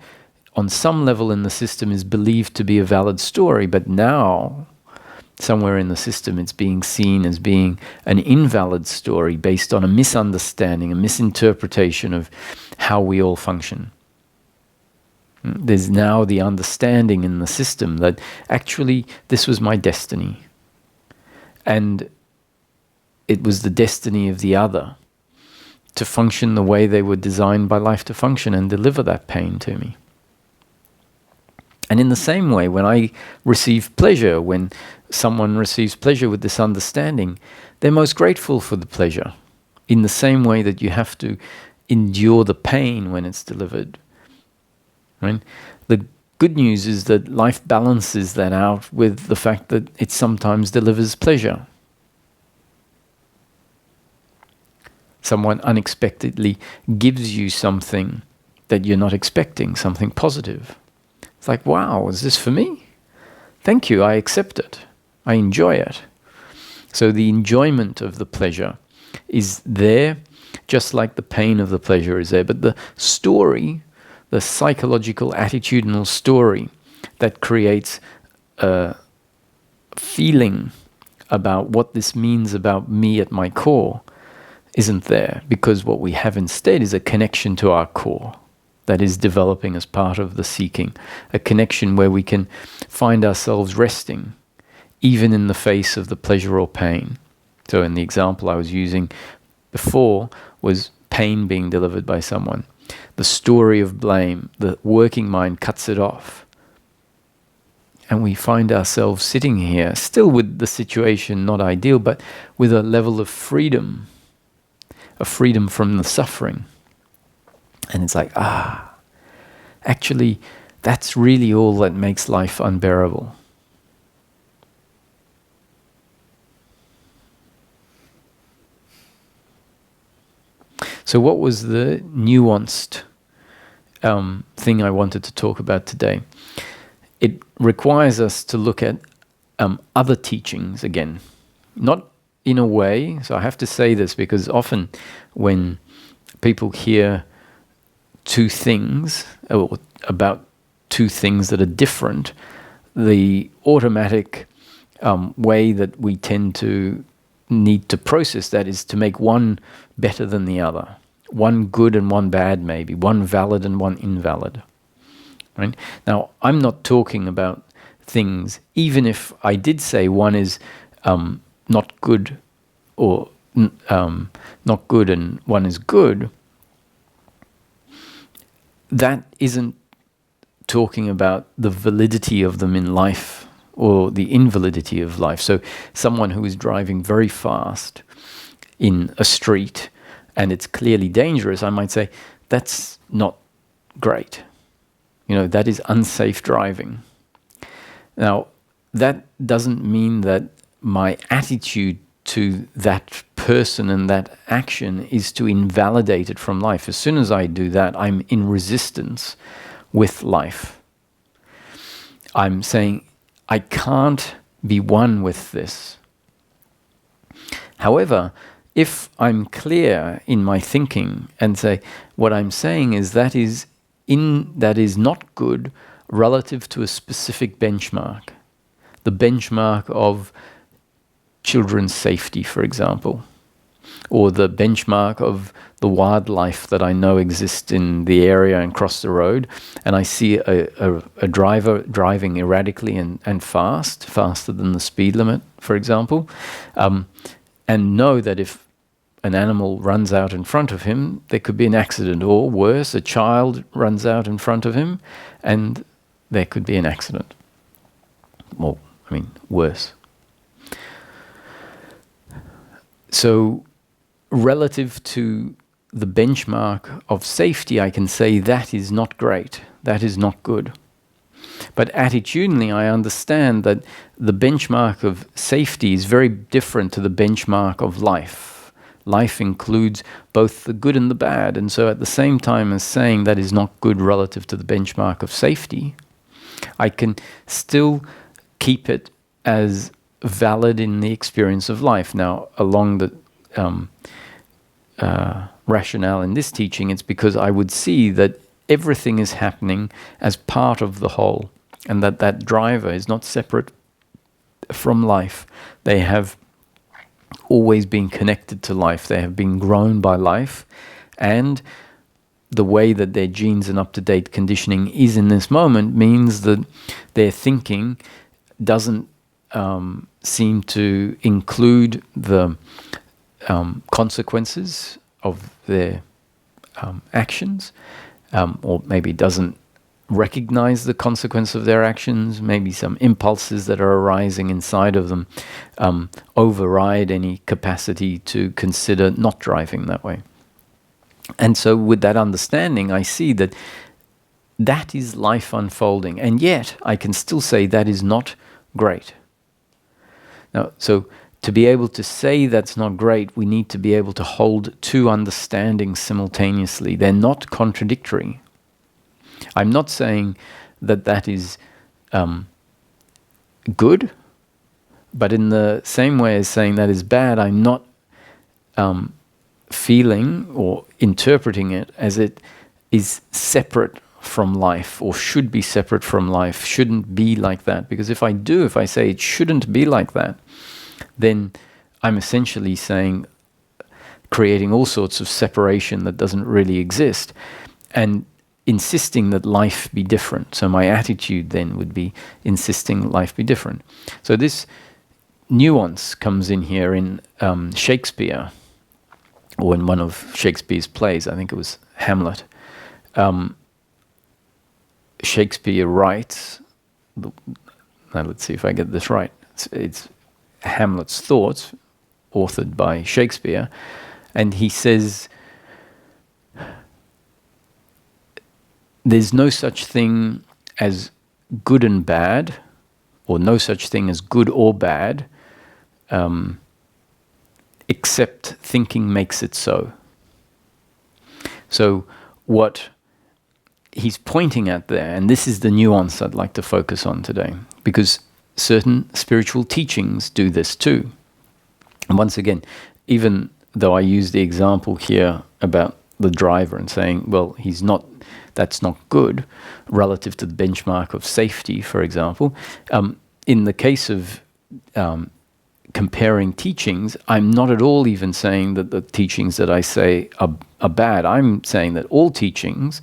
on some level in the system is believed to be a valid story, but now somewhere in the system it's being seen as being an invalid story based on a misunderstanding, a misinterpretation of how we all function. There's now the understanding in the system that actually this was my destiny. And it was the destiny of the other to function the way they were designed by life to function and deliver that pain to me. And in the same way, when I receive pleasure, when someone receives pleasure with this understanding, they're most grateful for the pleasure, in the same way that you have to endure the pain when it's delivered. Right? The good news is that life balances that out with the fact that it sometimes delivers pleasure. Someone unexpectedly gives you something that you're not expecting, something positive. It's like, wow, is this for me? Thank you, I accept it. I enjoy it. So the enjoyment of the pleasure is there, just like the pain of the pleasure is there. But the story, the psychological, attitudinal story that creates a feeling about what this means about me at my core isn't there, because what we have instead is a connection to our core that is developing as part of the seeking, a connection where we can find ourselves resting, even in the face of the pleasure or pain. So in the example I was using before was pain being delivered by someone. The story of blame, the working mind cuts it off. And we find ourselves sitting here, still with the situation not ideal, but with a level of freedom, a freedom from the suffering. And it's like, actually, that's really all that makes life unbearable. So what was the nuanced thing I wanted to talk about today? It requires us to look at other teachings again. Not in a way, so I have to say this because often when people hear two things, or about two things that are different, the automatic way that we tend to need to process that is to make one better than the other. One good and one bad, maybe. One valid and one invalid. Right? Now, I'm not talking about things, even if I did say one is not good or not good and one is good, that isn't talking about the validity of them in life or the invalidity of life. So someone who is driving very fast in a street and it's clearly dangerous, I might say, that's not great. That is unsafe driving. Now, that doesn't mean that my attitude to that person and that action is to invalidate it from life. As soon as I do that, I'm in resistance with life. I'm saying, I can't be one with this. However, if I'm clear in my thinking and say, what I'm saying is that is not good relative to a specific benchmark. The benchmark of children's safety, for example, or the benchmark of the wildlife that I know exists in the area and across the road, and I see a driver driving erratically and faster than the speed limit, for example, and know that if an animal runs out in front of him, there could be an accident, or worse, a child runs out in front of him and there could be an accident. Well, worse. So relative to the benchmark of safety, I can say that is not great, that is not good. But attitudinally, I understand that the benchmark of safety is very different to the benchmark of life. Life includes both the good and the bad, and so at the same time as saying that is not good relative to the benchmark of safety, I can still keep it as valid in the experience of life. Now, along the rationale in this teaching, it's because I would see that everything is happening as part of the whole, and that driver is not separate from life. They have always been connected to life. They have been grown by life, and the way that their genes and up-to-date conditioning is in this moment means that their thinking doesn't seem to include the consequences of their actions, or maybe doesn't recognize the consequence of their actions. Maybe some impulses that are arising inside of them override any capacity to consider not driving that way. And so with that understanding, I see that that is life unfolding. And yet, I can still say that is not great. Now, so to be able to say that's not great, we need to be able to hold two understandings simultaneously. They're not contradictory. I'm not saying that that is good, but in the same way as saying that is bad, I'm not feeling or interpreting it as it is separate from life, or should be separate from life, shouldn't be like that. Because if I say it shouldn't be like that, then I'm essentially saying, creating all sorts of separation that doesn't really exist, and insisting that life be different. So my attitude then would be insisting life be different. So this nuance comes in here in Shakespeare, or in one of Shakespeare's plays. I think it was Hamlet. Shakespeare writes, now let's see if I get this right, it's Hamlet's Thoughts, authored by Shakespeare, and he says, there's no such thing as good and bad, or no such thing as good or bad, except thinking makes it so. So what he's pointing at there, and this is the nuance I'd like to focus on today, because certain spiritual teachings do this too. And once again, even though I use the example here about the driver and saying, well, that's not good relative to the benchmark of safety, for example, in the case of comparing teachings, I'm not at all even saying that the teachings that I say are bad. I'm saying that all teachings,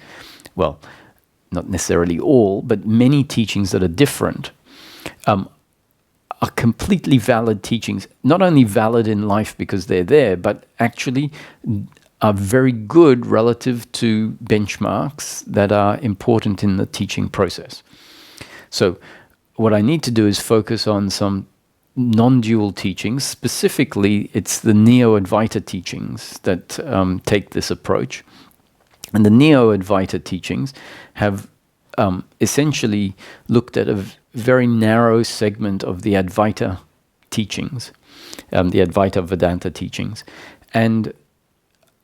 well, not necessarily all, but many teachings that are different, are completely valid teachings. Not only valid in life because they're there, but actually are very good relative to benchmarks that are important in the teaching process. So what I need to do is focus on some non-dual teachings. Specifically, it's the Neo-Advaita teachings that take this approach. And the Neo-Advaita teachings have essentially looked at a very narrow segment of the Advaita teachings, the Advaita Vedanta teachings, and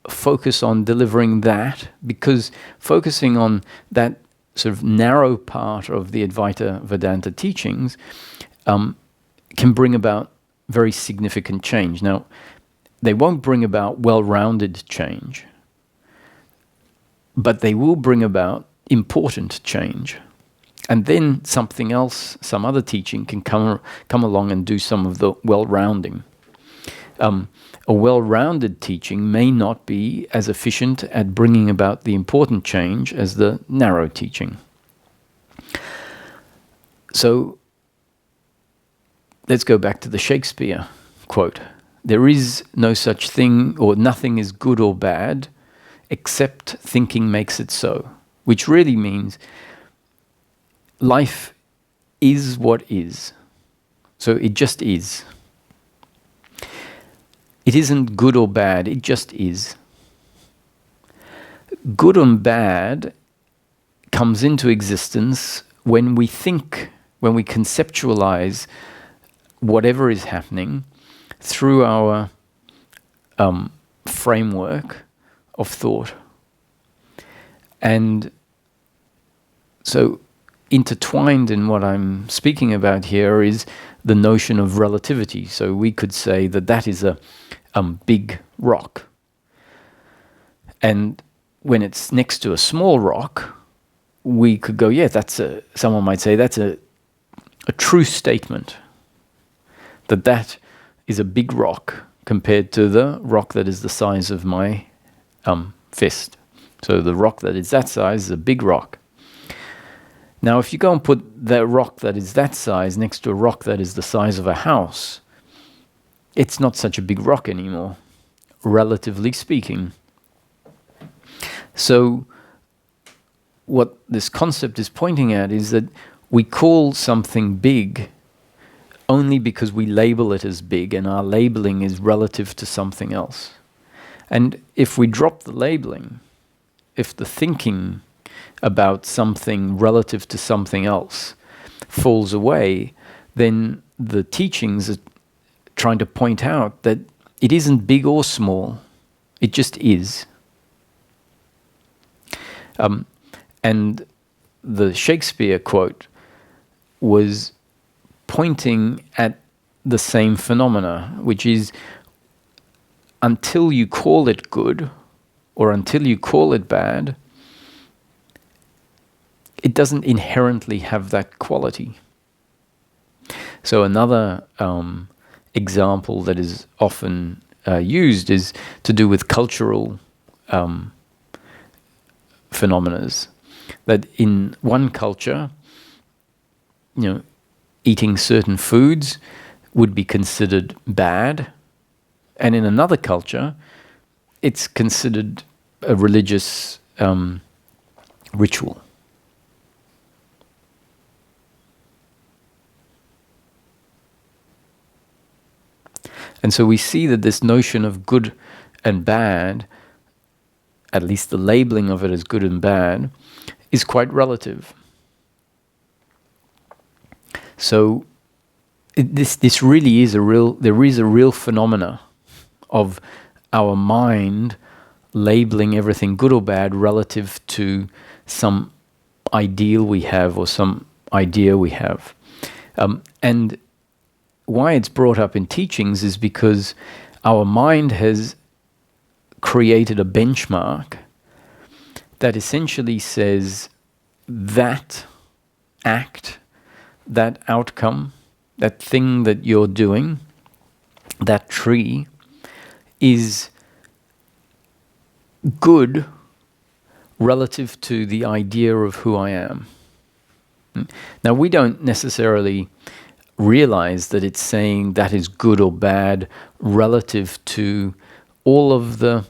focus on delivering that, because focusing on that sort of narrow part of the Advaita Vedanta teachings can bring about very significant change. Now, they won't bring about well-rounded change, but they will bring about important change. And then something else, some other teaching can come along and do some of the well-rounding. A well-rounded teaching may not be as efficient at bringing about the important change as the narrow teaching. So let's go back to the Shakespeare quote. There is no such thing, or nothing is good or bad, except thinking makes it so. Which really means life is what is. So it just is. It isn't good or bad, it just is. Good and bad comes into existence when we think, when we conceptualize whatever is happening through our framework of thought. And so intertwined in what I'm speaking about here is the notion of relativity. So we could say that that is a big rock. And when it's next to a small rock, we could go, yeah, someone might say that's a true statement. That is a big rock compared to the rock that is the size of my fist, So the rock that is that size is a big rock. Now, if you go and put that rock that is that size next to a rock that is the size of a house, it's not such a big rock anymore, relatively speaking. So what this concept is pointing at is that we call something big only because we label it as big, and our labeling is relative to something else. And if we drop the labeling, if the thinking about something relative to something else falls away, then the teachings are trying to point out that it isn't big or small, it just is. And the Shakespeare quote was pointing at the same phenomena, which is, until you call it good or until you call it bad, it doesn't inherently have that quality. So another example that is often used is to do with cultural phenomena. That in one culture, eating certain foods would be considered bad, and in another culture, it's considered a religious ritual. And so we see that this notion of good and bad, at least the labeling of it as good and bad, is quite relative. So this really is there is a real phenomena of our mind labeling everything good or bad relative to some ideal we have or some idea we have. And why it's brought up in teachings is because our mind has created a benchmark that essentially says that act, that outcome, that thing that you're doing, that tree, is good relative to the idea of who I am. Now, we don't necessarily realize that it's saying that is good or bad relative to all of the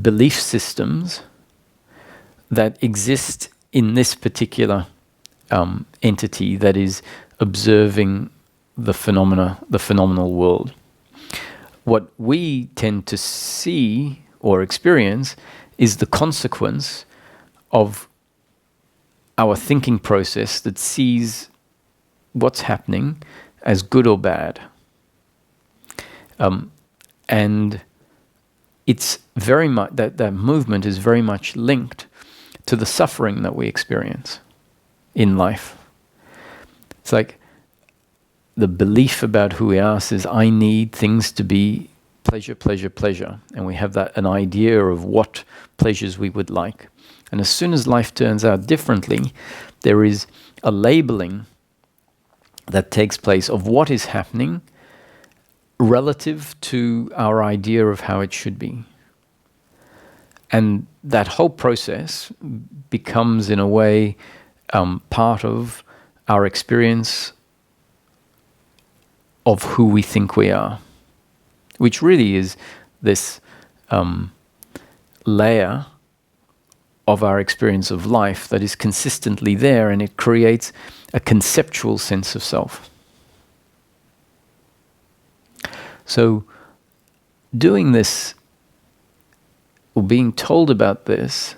belief systems that exist in this particular entity that is observing the phenomenal world. What we tend to see or experience is the consequence of our thinking process that sees what's happening as good or bad. And it's very much that movement is very much linked to the suffering that we experience in life. It's like the belief about who we are says, I need things to be pleasure, pleasure, pleasure. And we have an idea of what pleasures we would like. And as soon as life turns out differently, there is a labeling that takes place of what is happening relative to our idea of how it should be. And that whole process becomes, in a way, part of our experience of who we think we are, which really is this layer of our experience of life that is consistently there, and it creates a conceptual sense of self. So doing this, or being told about this,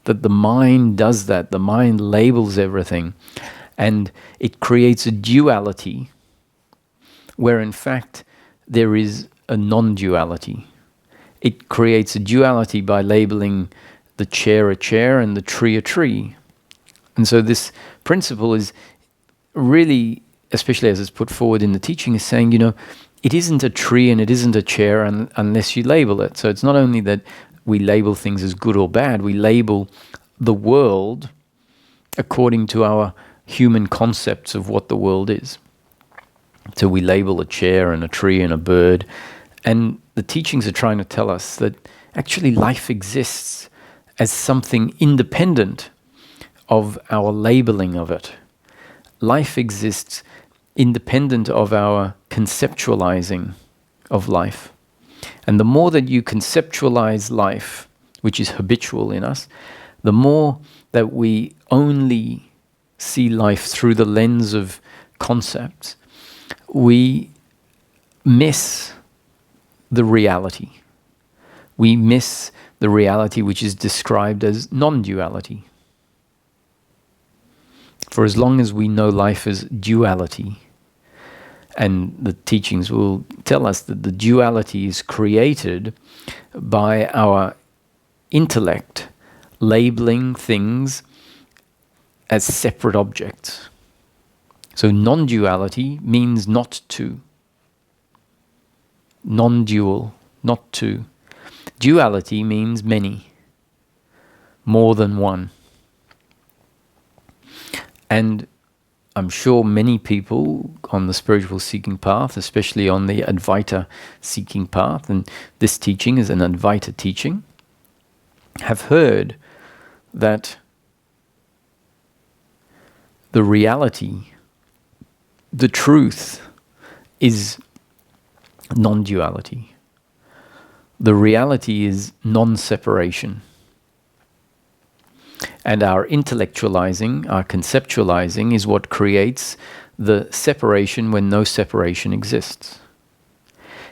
that the mind does that, the mind labels everything, and it creates a duality where in fact there is a non-duality. It creates a duality by labeling the chair a chair and the tree a tree. And so this principle is really, especially as it's put forward in the teaching, is saying, it isn't a tree and it isn't a chair unless you label it. So it's not only that we label things as good or bad, we label the world according to our human concepts of what the world is. So we label a chair and a tree and a bird, and the teachings are trying to tell us that actually life exists as something independent of our labeling of it. Life exists independent of our conceptualizing of life. And the more that you conceptualize life, which is habitual in us, the more that we only see life through the lens of concepts, we miss the reality. We miss the reality which is described as non-duality. For as long as we know life as duality, and the teachings will tell us that the duality is created by our intellect labeling things as separate objects. So non-duality means not two. Non-dual, not two. Duality means many, more than one. And I'm sure many people on the spiritual seeking path, especially on the Advaita seeking path, and this teaching is an Advaita teaching, have heard that the reality, the truth, is non-duality. The reality is non-separation. And our intellectualizing, our conceptualizing is what creates the separation when no separation exists.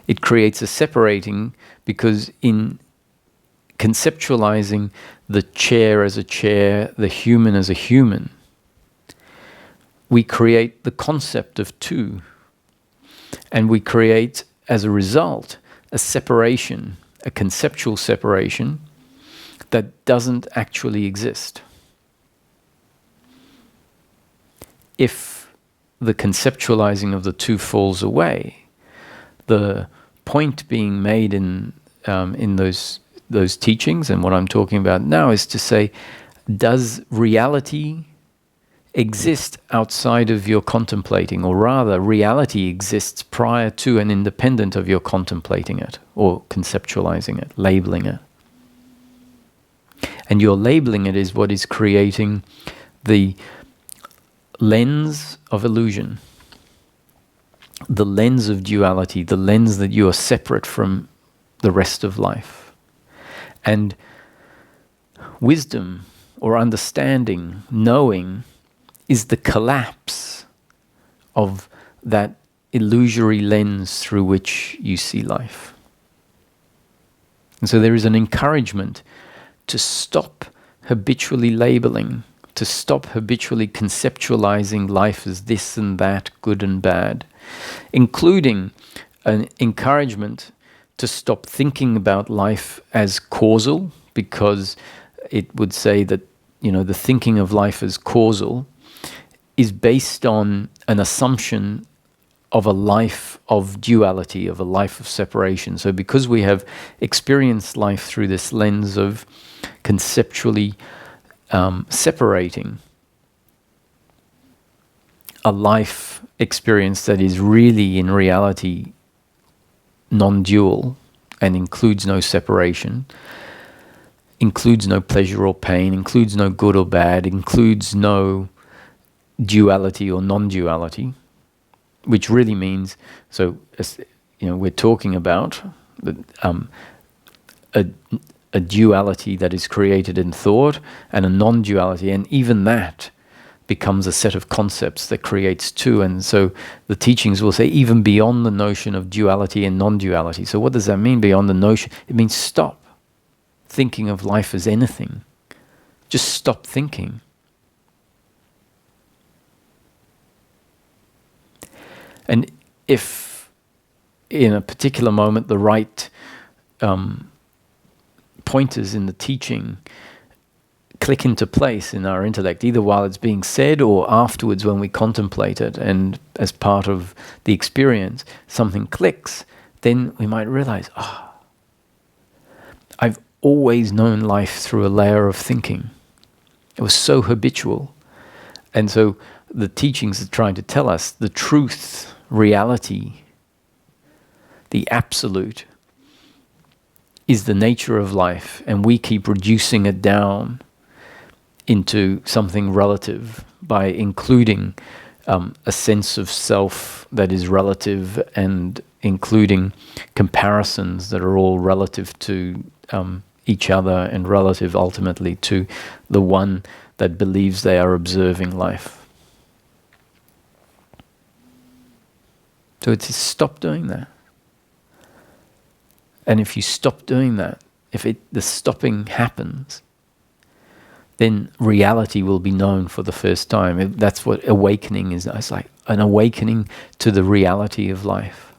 It creates a separating because in conceptualizing the chair as a chair, the human as a human, we create the concept of two. And we create, as a result, a separation, a conceptual separation that doesn't actually exist. If the conceptualizing of the two falls away, the point being made in those teachings, and what I'm talking about now, is to say, does reality exist outside of your contemplating, or rather, reality exists prior to and independent of your contemplating it, or conceptualizing it, labeling it. And your labeling it is what is creating the lens of illusion, the lens of duality, the lens that you are separate from the rest of life. And wisdom or understanding, knowing, is the collapse of that illusory lens through which you see life. And so there is an encouragement to stop habitually labeling, to stop habitually conceptualizing life as this and that, good and bad, including an encouragement to stop thinking about life as causal, because it would say that, the thinking of life as causal is based on an assumption of a life of duality, of a life of separation. So because we have experienced life through this lens of conceptually separating a life experience that is really in reality non-dual and includes no separation, includes no pleasure or pain, includes no good or bad, includes no duality or non-duality, which really means, so we're talking about a duality that is created in thought and a non-duality, and even that becomes a set of concepts that creates two. And so the teachings will say even beyond the notion of duality and non-duality. So what does that mean, beyond the notion? It means stop thinking of life as anything. Just stop thinking. And if in a particular moment the right pointers in the teaching click into place in our intellect, either while it's being said or afterwards when we contemplate it, and as part of the experience something clicks, then we might realize, I've always known life through a layer of thinking. It was so habitual. And so the teachings are trying to tell us the truth, reality, the absolute, is the nature of life, and we keep reducing it down into something relative by including a sense of self that is relative and including comparisons that are all relative to each other and relative ultimately to the one that believes they are observing life. So it's stop doing that. And if you stop doing that, if the stopping happens, then reality will be known for the first time. That's what awakening is. It's like an awakening to the reality of life.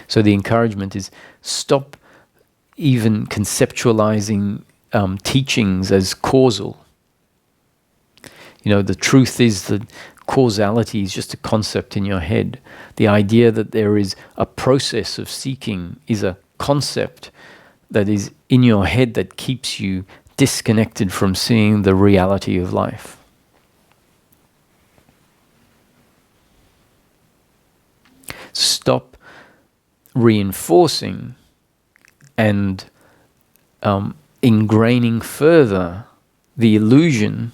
So the encouragement is stop even conceptualizing teachings as causal. The truth is that causality is just a concept in your head. The idea that there is a process of seeking is a concept that is in your head that keeps you disconnected from seeing the reality of life. Stop reinforcing and ingraining further the illusion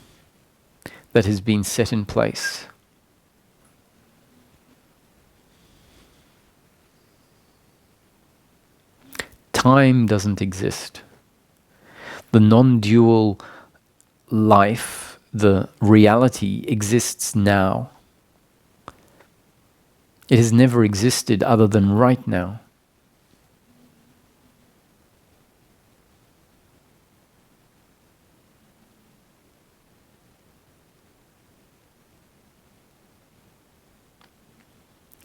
that has been set in place. Time doesn't exist. The non-dual life, the reality, exists now. It has never existed other than right now.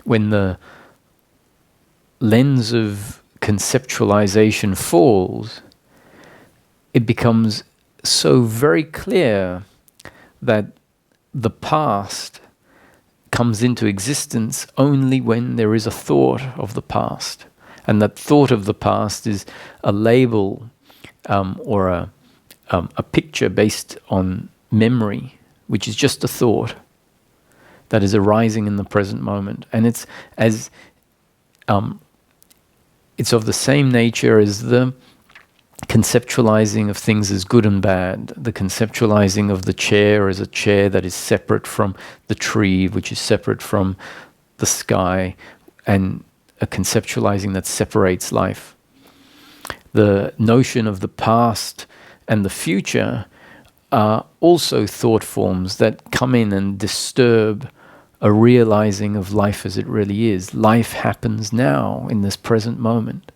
When the lens of conceptualization falls, it becomes so very clear that the past comes into existence only when there is a thought of the past. And that thought of the past is a label or a picture based on memory, which is just a thought that is arising in the present moment. And it's of the same nature as the conceptualizing of things as good and bad, the conceptualizing of the chair as a chair that is separate from the tree, which is separate from the sky, and a conceptualizing that separates life. The notion of the past and the future are also thought forms that come in and disturb a realizing of life as it really is. Life happens now in this present moment.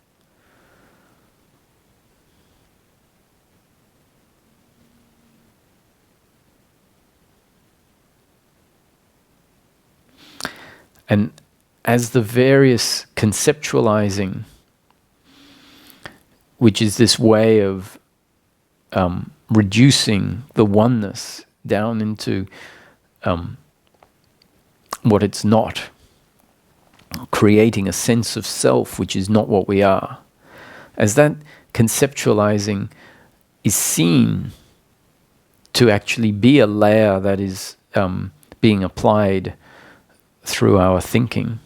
And as the various conceptualizing, which is this way of reducing the oneness down into what it's not, creating a sense of self which is not what we are, as that conceptualizing is seen to actually be a layer that is being applied through our thinking,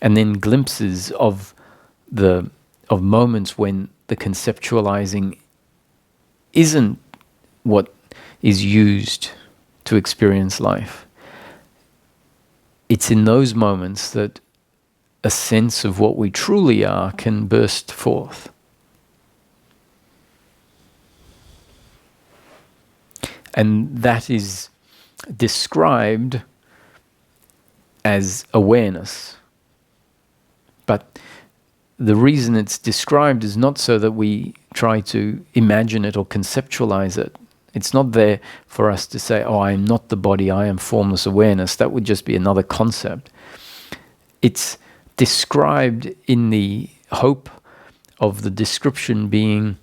and then glimpses of moments when the conceptualizing isn't what is used to experience life. It's in those moments that a sense of what we truly are can burst forth. And that is described as awareness. But the reason it's described is not so that we try to imagine it or conceptualize it. It's not there for us to say, oh, I am not the body, I am formless awareness. That would just be another concept. It's described in the hope of the description being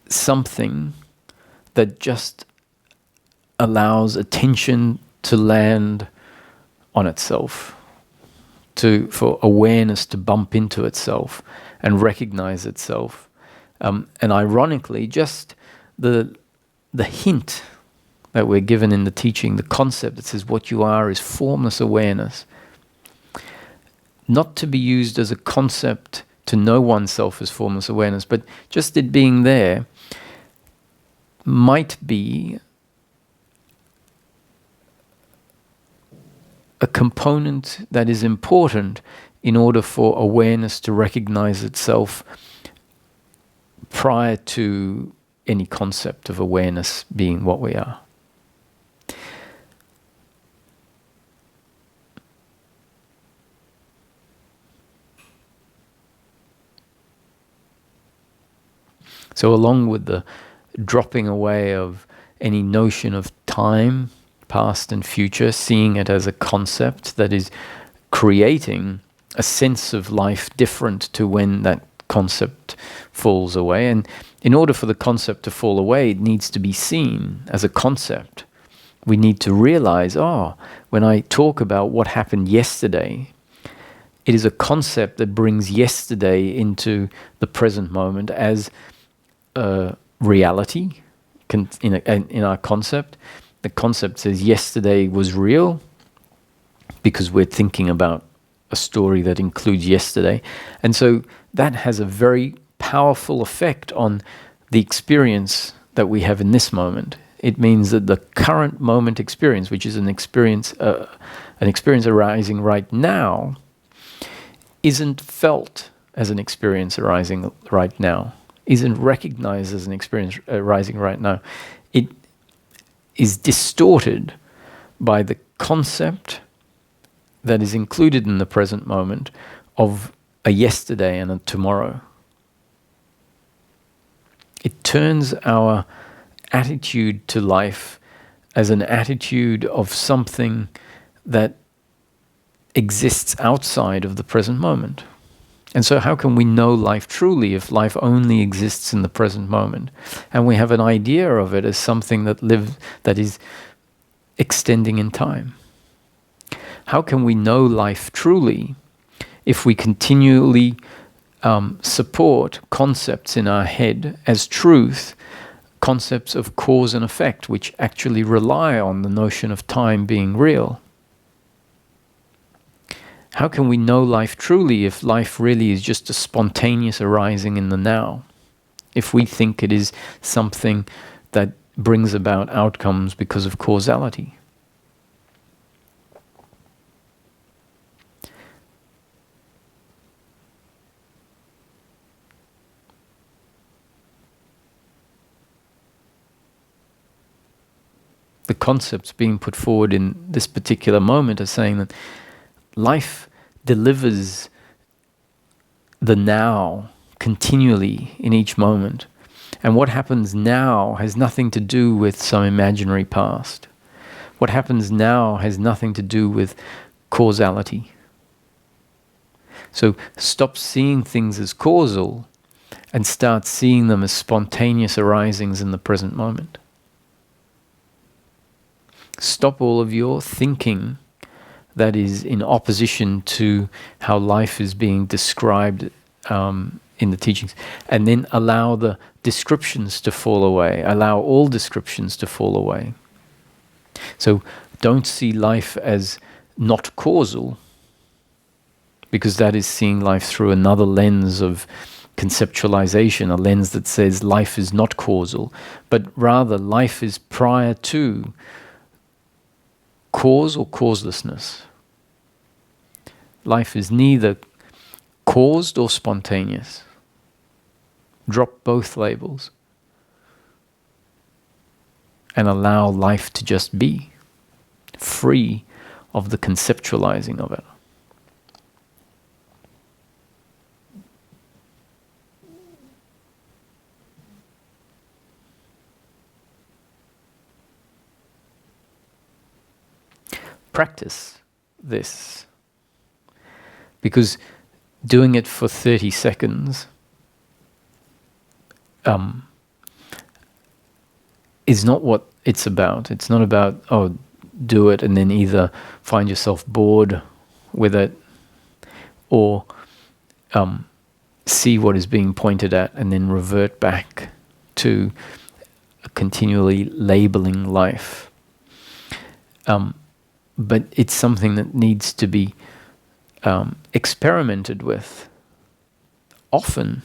something that just allows attention to land on itself, for awareness to bump into itself and recognize itself. And ironically, just the hint that we're given in the teaching, the concept that says what you are is formless awareness, not to be used as a concept to know oneself as formless awareness, but just it being there might be a component that is important in order for awareness to recognize itself prior to any concept of awareness being what we are. So along with the dropping away of any notion of time, past and future, seeing it as a concept that is creating a sense of life different to when that concept falls away. And in order for the concept to fall away, it needs to be seen as a concept. We need to realize, when I talk about what happened yesterday, it is a concept that brings yesterday into the present moment as a reality. In our concept, the concept says yesterday was real because we're thinking about a story that includes yesterday. And so that has a very powerful effect on the experience that we have in this moment. It means that the current moment experience, which is an experience arising right now, isn't felt as an experience arising right now, isn't recognized as an experience arising right now. It is distorted by the concept that is included in the present moment of a yesterday and a tomorrow. It turns our attitude to life as an attitude of something that exists outside of the present moment. And so how can we know life truly if life only exists in the present moment? And we have an idea of it as something that is extending in time. How can we know life truly if we continually support concepts in our head as truth, concepts of cause and effect, which actually rely on the notion of time being real? How can we know life truly if life really is just a spontaneous arising in the now? If we think it is something that brings about outcomes because of causality? The concepts being put forward in this particular moment are saying that life delivers the now continually in each moment. And what happens now has nothing to do with some imaginary past. What happens now has nothing to do with causality. So stop seeing things as causal and start seeing them as spontaneous arisings in the present moment. Stop all of your thinking that is in opposition to how life is being described in the teachings, and then allow the descriptions to fall away. Allow all descriptions to fall away. So don't see life as not causal, because that is seeing life through another lens of conceptualization, a lens that says life is not causal, but rather life is prior to cause or causelessness. Life is neither caused or spontaneous. Drop both labels and allow life to just be, free of the conceptualizing of it. Practice this, because doing it for 30 seconds is not what it's about. It's not about, do it and then either find yourself bored with it or see what is being pointed at and then revert back to continually labeling life. But it's something that needs to be experimented with, often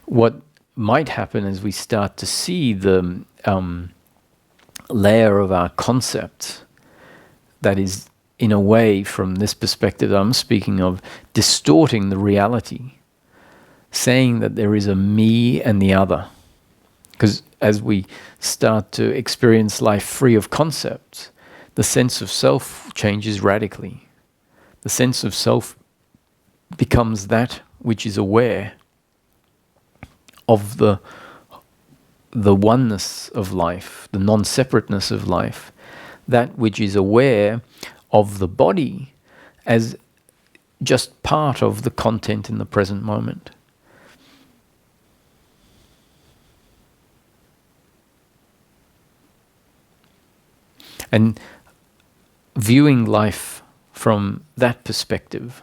what might happen as we start to see the layer of our concept that is, in a way, from this perspective I'm speaking of, distorting the reality, saying that there is a me and the other. Because as we start to experience life free of concepts, the sense of self changes radically. The sense of self becomes that which is aware of the oneness of life, the non-separateness of life, that which is aware of the body as just part of the content in the present moment. And viewing life from that perspective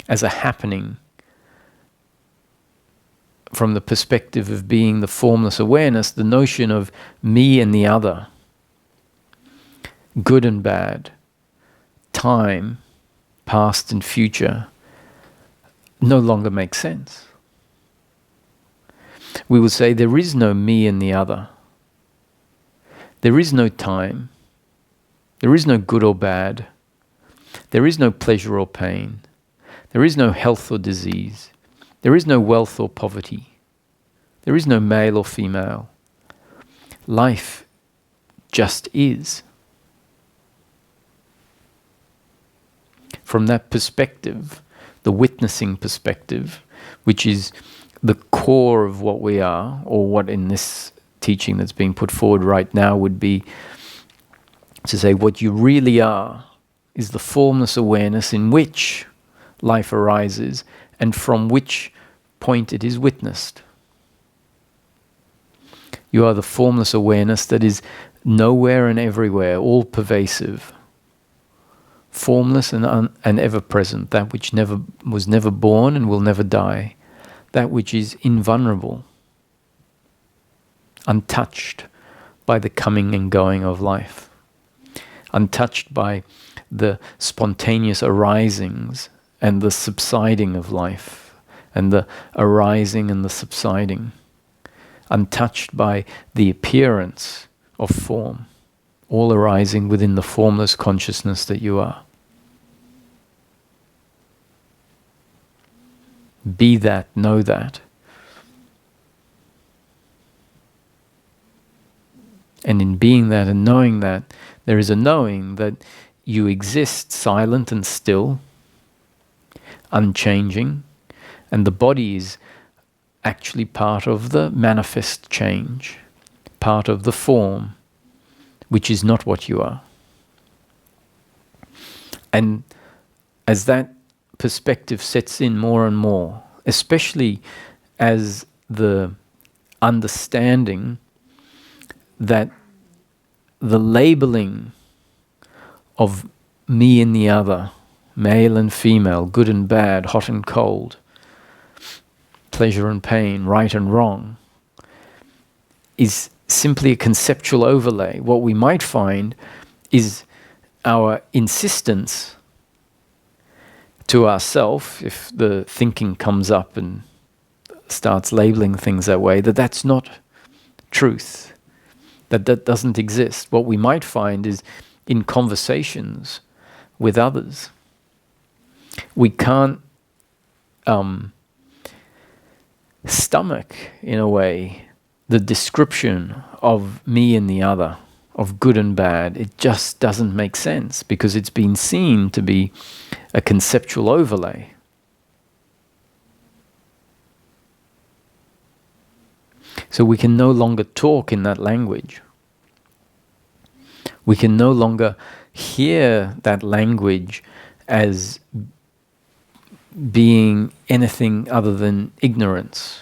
as a happening, from the perspective of being the formless awareness, the notion of me and the other, good and bad, time, past and future, no longer makes sense. We would say there is no me and the other. There is no time. There is no good or bad. There is no pleasure or pain. There is no health or disease. There is no wealth or poverty. There is no male or female. Life just is. From that perspective, the witnessing perspective, which is the core of what we are, or what in this teaching that's being put forward right now would be to say what you really are is the formless awareness in which life arises and from which point it is witnessed. You are the formless awareness that is nowhere and everywhere, all pervasive, formless and ever present, that which was never born and will never die, that which is invulnerable, untouched by the coming and going of life, untouched by the spontaneous arisings and the subsiding of life, and the arising and the subsiding, untouched by the appearance of form, all arising within the formless consciousness that you are. Be that, know that. And in being that and knowing that, there is a knowing that you exist silent and still, unchanging, and the body is actually part of the manifest change, part of the form, which is not what you are. And as that perspective sets in more and more, especially as the understanding that the labeling of me and the other, male and female, good and bad, hot and cold, pleasure and pain, right and wrong, is simply a conceptual overlay. What we might find is our insistence to ourself, if the thinking comes up and starts labeling things that way, that that's not truth, that doesn't exist. What we might find is in conversations with others, we can't stomach, in a way, the description of me and the other, of good and bad. It just doesn't make sense because it's been seen to be a conceptual overlay. So we can no longer talk in that language. We can no longer hear that language as being anything other than ignorance.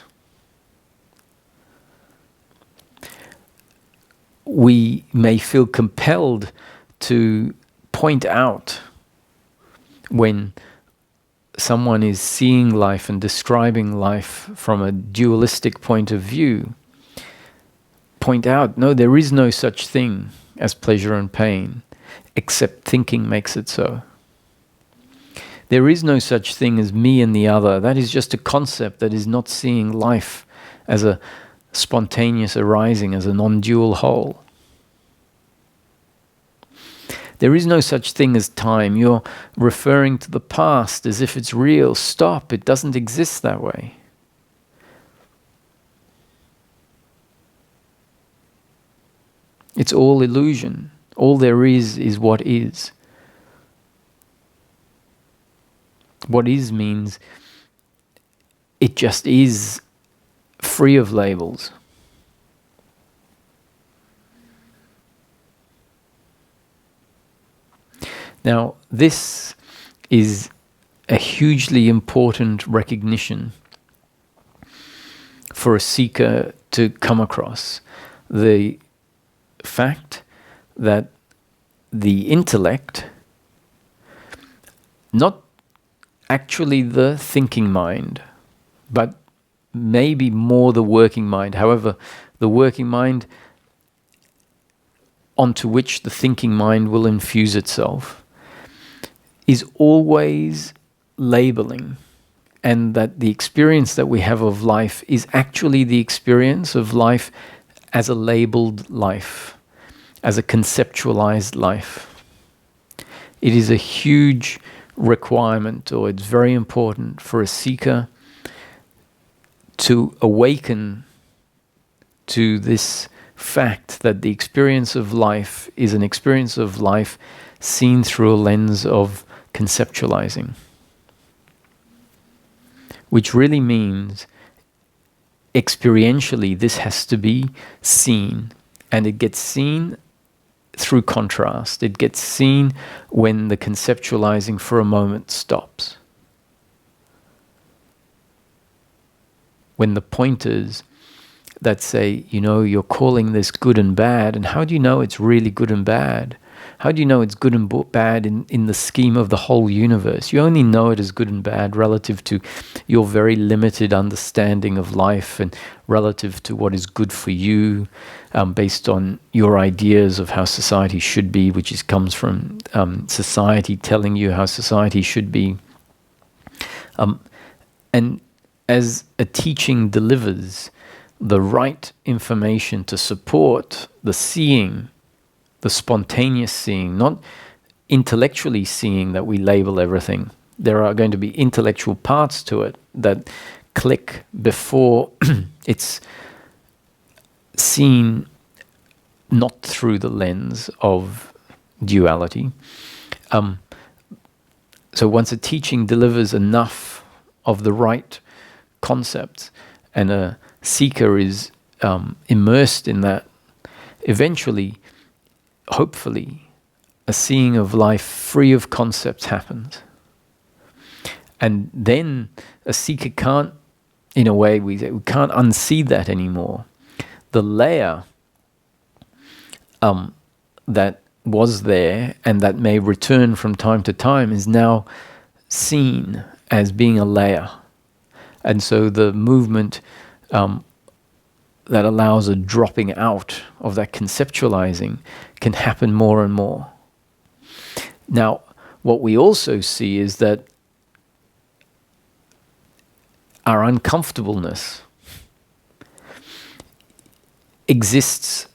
We may feel compelled to point out when someone is seeing life and describing life from a dualistic point of view, point out, no, there is no such thing as pleasure and pain. except thinking makes it so. There is no such thing as me and the other. That is just a concept that is not seeing life as a spontaneous arising, as a non-dual whole. There is no such thing as time. You're referring to the past as if it's real. Stop. It doesn't exist that way. It's all illusion. All there is what is. What is means it just is, free of labels. Now, this is a hugely important recognition for a seeker to come across. The fact that the intellect, not actually the thinking mind, but maybe more the working mind. However, the working mind onto which the thinking mind will infuse itself is always labeling, and that the experience that we have of life is actually the experience of life as a labeled life, as a conceptualized life. It is a huge requirement, or it's very important for a seeker to awaken to this fact that the experience of life is an experience of life seen through a lens of conceptualizing, which really means experientially this has to be seen, and it gets seen through contrast. It gets seen when the conceptualizing for a moment stops. When the pointers that say, you're calling this good and bad, and how do you know it's really good and bad? How do you know it's good and bad in the scheme of the whole universe? You only know it as good and bad relative to your very limited understanding of life, and relative to what is good for you, based on your ideas of how society should be, which comes from society telling you how society should be. And as a teaching delivers the right information to support the seeing, the spontaneous seeing, not intellectually seeing that we label everything. There are going to be intellectual parts to it that click before it's seen not through the lens of duality. So once a teaching delivers enough of the right concepts, and a seeker is immersed in that, eventually, hopefully, a seeing of life free of concepts happens. And then a seeker can't, in a way, we can't unsee that anymore. The layer that was there and that may return from time to time is now seen as being a layer. And so the movement that allows a dropping out of that conceptualizing can happen more and more. Now, what we also see is that our uncomfortableness exists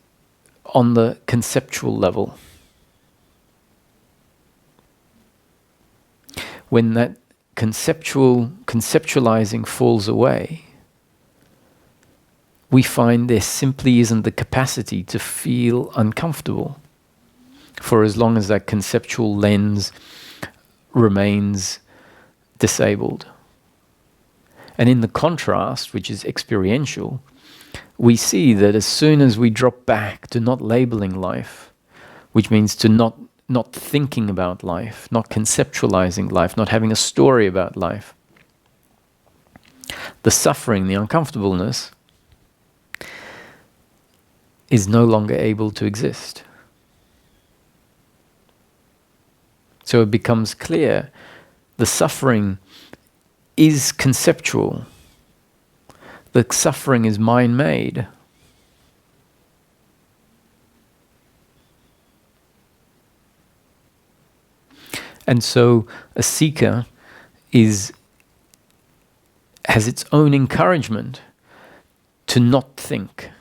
on the conceptual level. When that conceptualizing falls away, we find there simply isn't the capacity to feel uncomfortable for as long as that conceptual lens remains disabled. And in the contrast, which is experiential, we see that as soon as we drop back to not labeling life, which means to not thinking about life, not conceptualizing life, not having a story about life, the suffering, the uncomfortableness is no longer able to exist. So it becomes clear the suffering is conceptual. The suffering is mind-made. And so a seeker has its own encouragement to not think.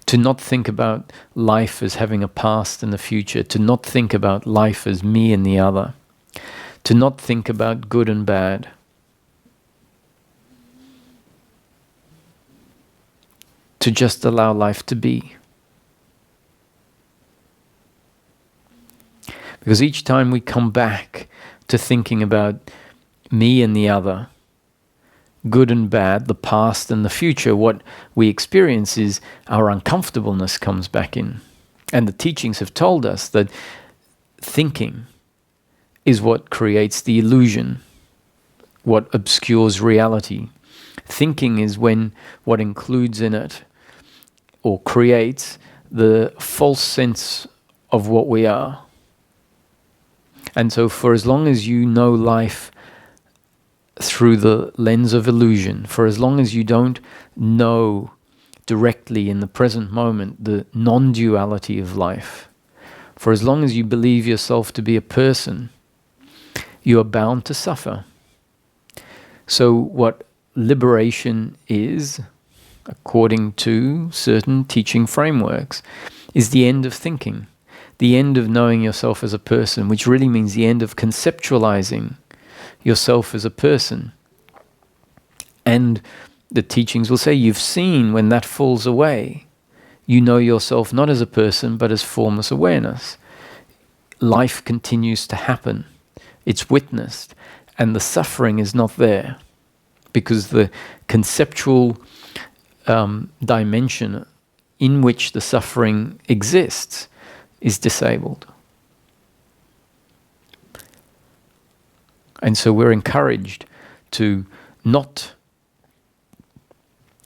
To not think about life as having a past and a future. To not think about life as me and the other. To not think about good and bad. To just allow life to be. Because each time we come back to thinking about me and the other, good and bad, the past and the future, what we experience is our uncomfortableness comes back in. And the teachings have told us that thinking is what creates the illusion, what obscures reality. Thinking is when what includes in it or creates the false sense of what we are. And so for as long as you know life through the lens of illusion, for as long as you don't know directly in the present moment the non-duality of life, for as long as you believe yourself to be a person, you are bound to suffer. So what liberation is, according to certain teaching frameworks, is the end of thinking, the end of knowing yourself as a person, which really means the end of conceptualizing yourself as a person. And the teachings will say, you've seen when that falls away, you know yourself not as a person, but as formless awareness. Life continues to happen. It's witnessed. And the suffering is not there. Because the conceptual dimension in which the suffering exists is disabled. And so we're encouraged to not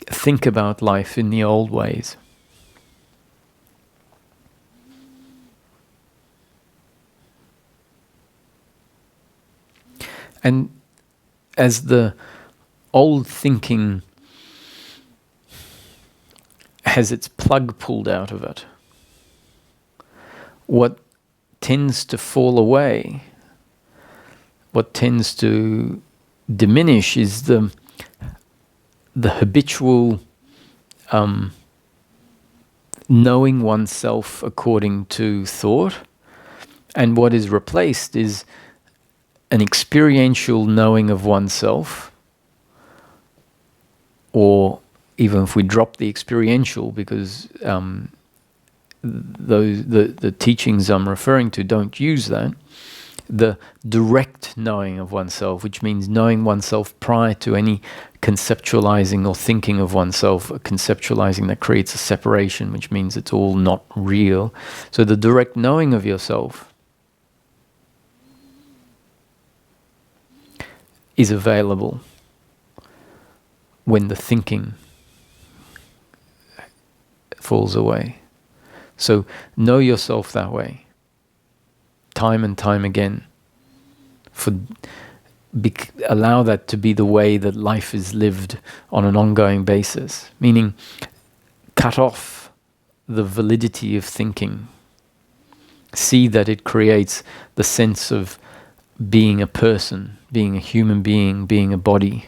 think about life in the old ways. And as the old thinking has its plug pulled out of it, what tends to fall away, what tends to diminish is the habitual knowing oneself according to thought, and what is replaced is an experiential knowing of oneself, or even if we drop the experiential, because the teachings I'm referring to don't use that, the direct knowing of oneself, which means knowing oneself prior to any conceptualizing or thinking of oneself, conceptualizing that creates a separation, which means it's all not real. So the direct knowing of yourself is available when the thinking falls away. So know yourself that way, time and time again. Allow that to be the way that life is lived on an ongoing basis, meaning cut off the validity of thinking. See that it creates the sense of being a person, being a human being, being a body.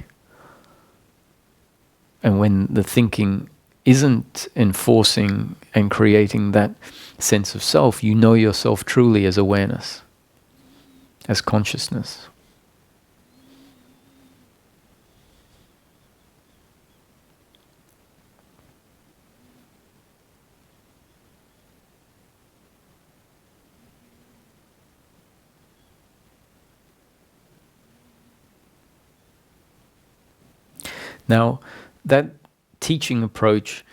And when the thinking isn't enforcing and creating that sense of self, you know yourself truly as awareness, as consciousness. Now, that teaching approach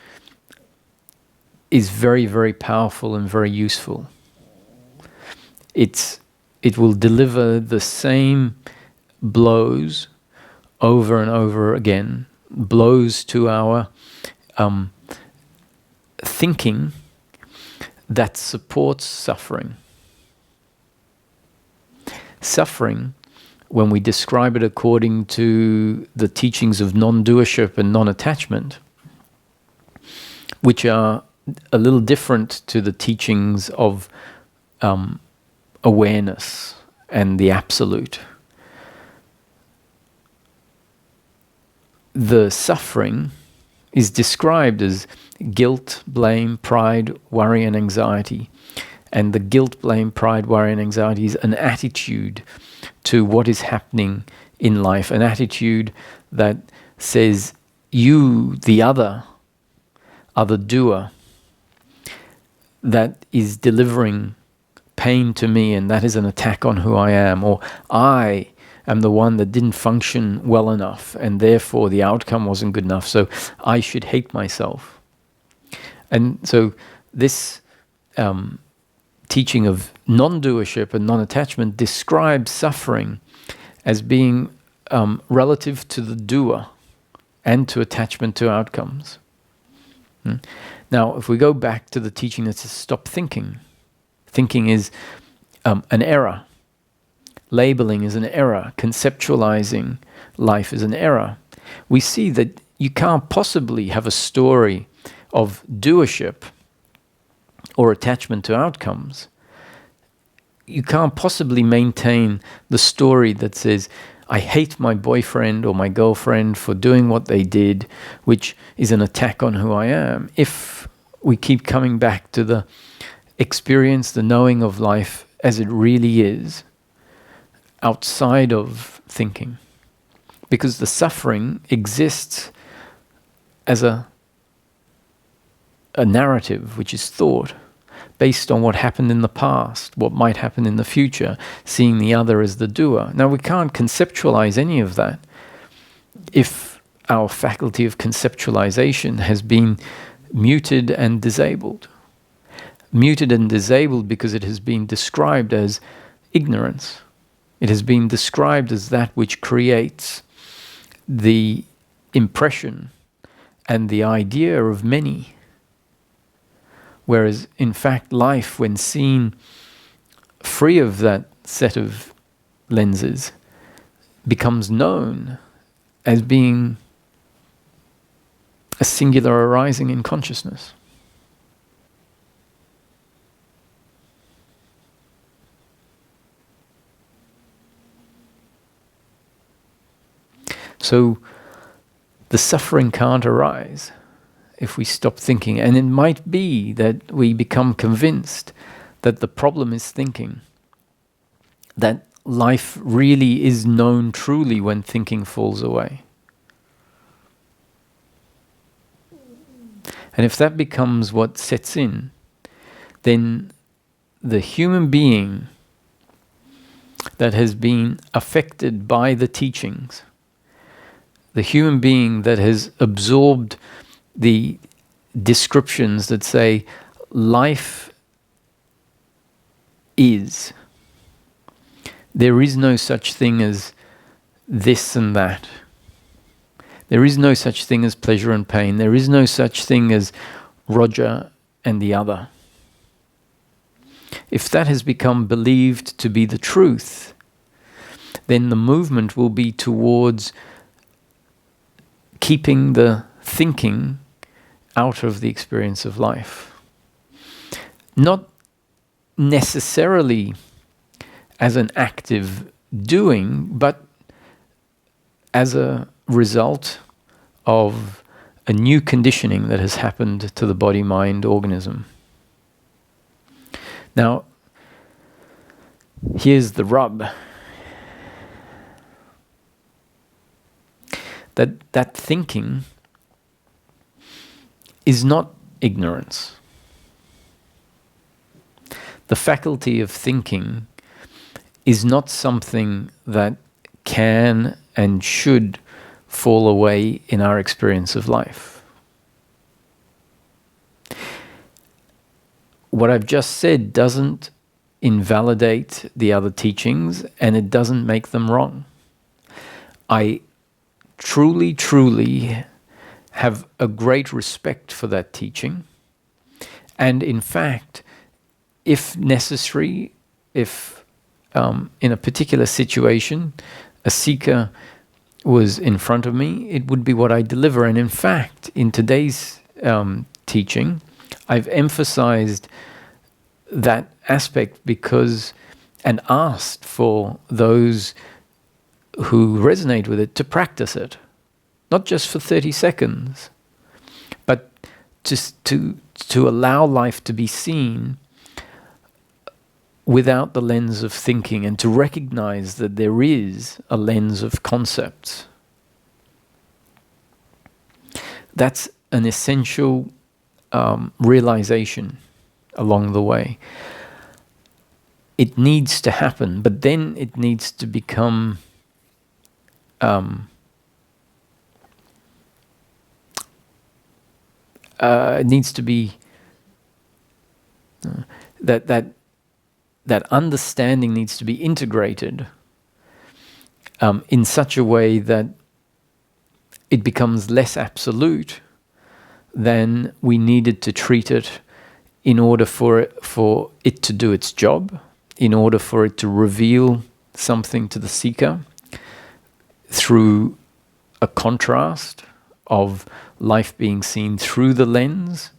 is very, very powerful and very useful. It will deliver the same blows over and over again, blows to our thinking that supports suffering. Suffering, when we describe it according to the teachings of nondoership and non-attachment, which are a little different to the teachings of awareness and the absolute. The suffering is described as guilt, blame, pride, worry, and anxiety. And the guilt, blame, pride, worry, and anxiety is an attitude to what is happening in life, an attitude that says, you, the other, are the doer that is delivering pain to me, and that is an attack on who I am, or I am the one that didn't function well enough, and therefore the outcome wasn't good enough, so I should hate myself. And so this teaching of non-doership and non-attachment describes suffering as being relative to the doer and to attachment to outcomes. Now, if we go back to the teaching that says stop thinking, thinking is an error. Labeling is an error. Conceptualizing life is an error. We see that you can't possibly have a story of doership or attachment to outcomes. You can't possibly maintain the story that says, I hate my boyfriend or my girlfriend for doing what they did, which is an attack on who I am, if we keep coming back to the experience, the knowing of life as it really is, outside of thinking. Because the suffering exists as a narrative, which is thought, based on what happened in the past, what might happen in the future, seeing the other as the doer. Now, we can't conceptualize any of that if our faculty of conceptualization has been muted and disabled. Muted and disabled because it has been described as ignorance. It has been described as that which creates the impression and the idea of many. Whereas, in fact, life, when seen free of that set of lenses, becomes known as being a singular arising in consciousness. So the suffering can't arise if we stop thinking. And it might be that we become convinced that the problem is thinking, that life really is known truly when thinking falls away. And if that becomes what sets in, then the human being that has been affected by the teachings, the human being that has absorbed the descriptions that say life is, there is no such thing as this and that. There is no such thing as pleasure and pain. There is no such thing as Roger and the other. If that has become believed to be the truth, then the movement will be towards keeping the thinking out of the experience of life. Not necessarily as an active doing, but as a result of a new conditioning that has happened to the body-mind organism. Now, here's the rub. That thinking is not ignorance. The faculty of thinking is not something that can and should fall away in our experience of life. What I've just said doesn't invalidate the other teachings, and it doesn't make them wrong. I truly, truly have a great respect for that teaching. And in fact, if necessary, if in a particular situation, a seeker was in front of me, it would be what I deliver. And in fact, in today's teaching, I've emphasized that aspect because and asked for those who resonate with it to practice it, not just for 30 seconds, but just to allow life to be seen without the lens of thinking, and to recognize that there is a lens of concepts. That's an essential realization along the way. It needs to happen, but then it needs to become it needs to be that understanding needs to be integrated in such a way that it becomes less absolute than we needed to treat it in order for it to do its job, in order for it to reveal something to the seeker through a contrast of life being seen through the lens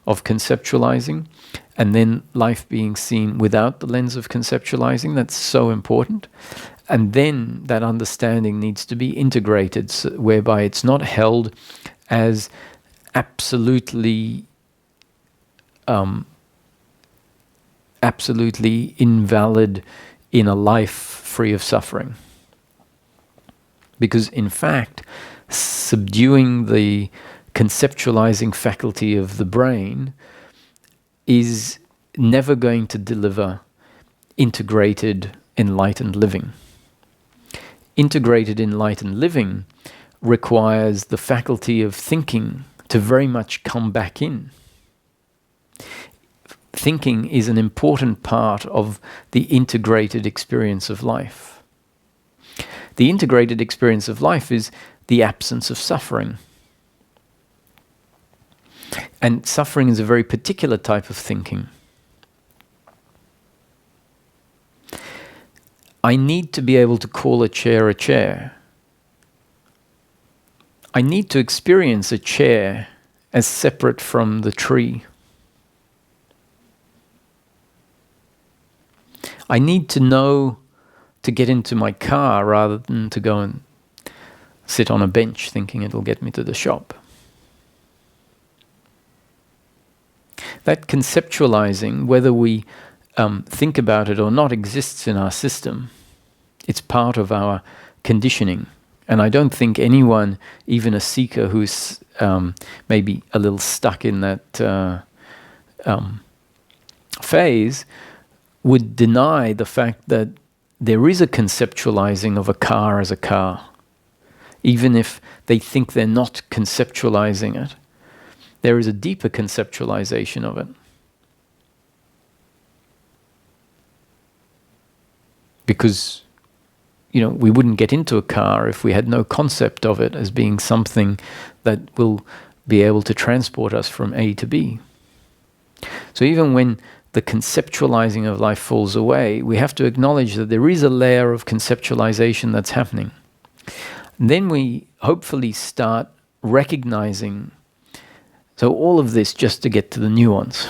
of conceptualizing, and then life being seen without the lens of conceptualizing. That's so important. And then that understanding needs to be integrated, whereby it's not held as absolutely invalid in a life free of suffering. Because in fact, subduing the conceptualizing faculty of the brain is never going to deliver integrated, enlightened living. Integrated, enlightened living requires the faculty of thinking to very much come back in. Thinking is an important part of the integrated experience of life. The integrated experience of life is the absence of suffering. And suffering is a very particular type of thinking. I need to be able to call a chair a chair. I need to experience a chair as separate from the tree. I need to know to get into my car rather than to go and sit on a bench thinking it'll get me to the shop. That conceptualizing, whether we think about it or not, exists in our system. It's part of our conditioning. And I don't think anyone, even a seeker who's maybe a little stuck in that phase, would deny the fact that there is a conceptualizing of a car as a car. Even if they think they're not conceptualizing it, there is a deeper conceptualization of it. Because, we wouldn't get into a car if we had no concept of it as being something that will be able to transport us from A to B. So even when the conceptualizing of life falls away, we have to acknowledge that there is a layer of conceptualization that's happening. And then we hopefully start recognizing, so all of this just to get to the nuance.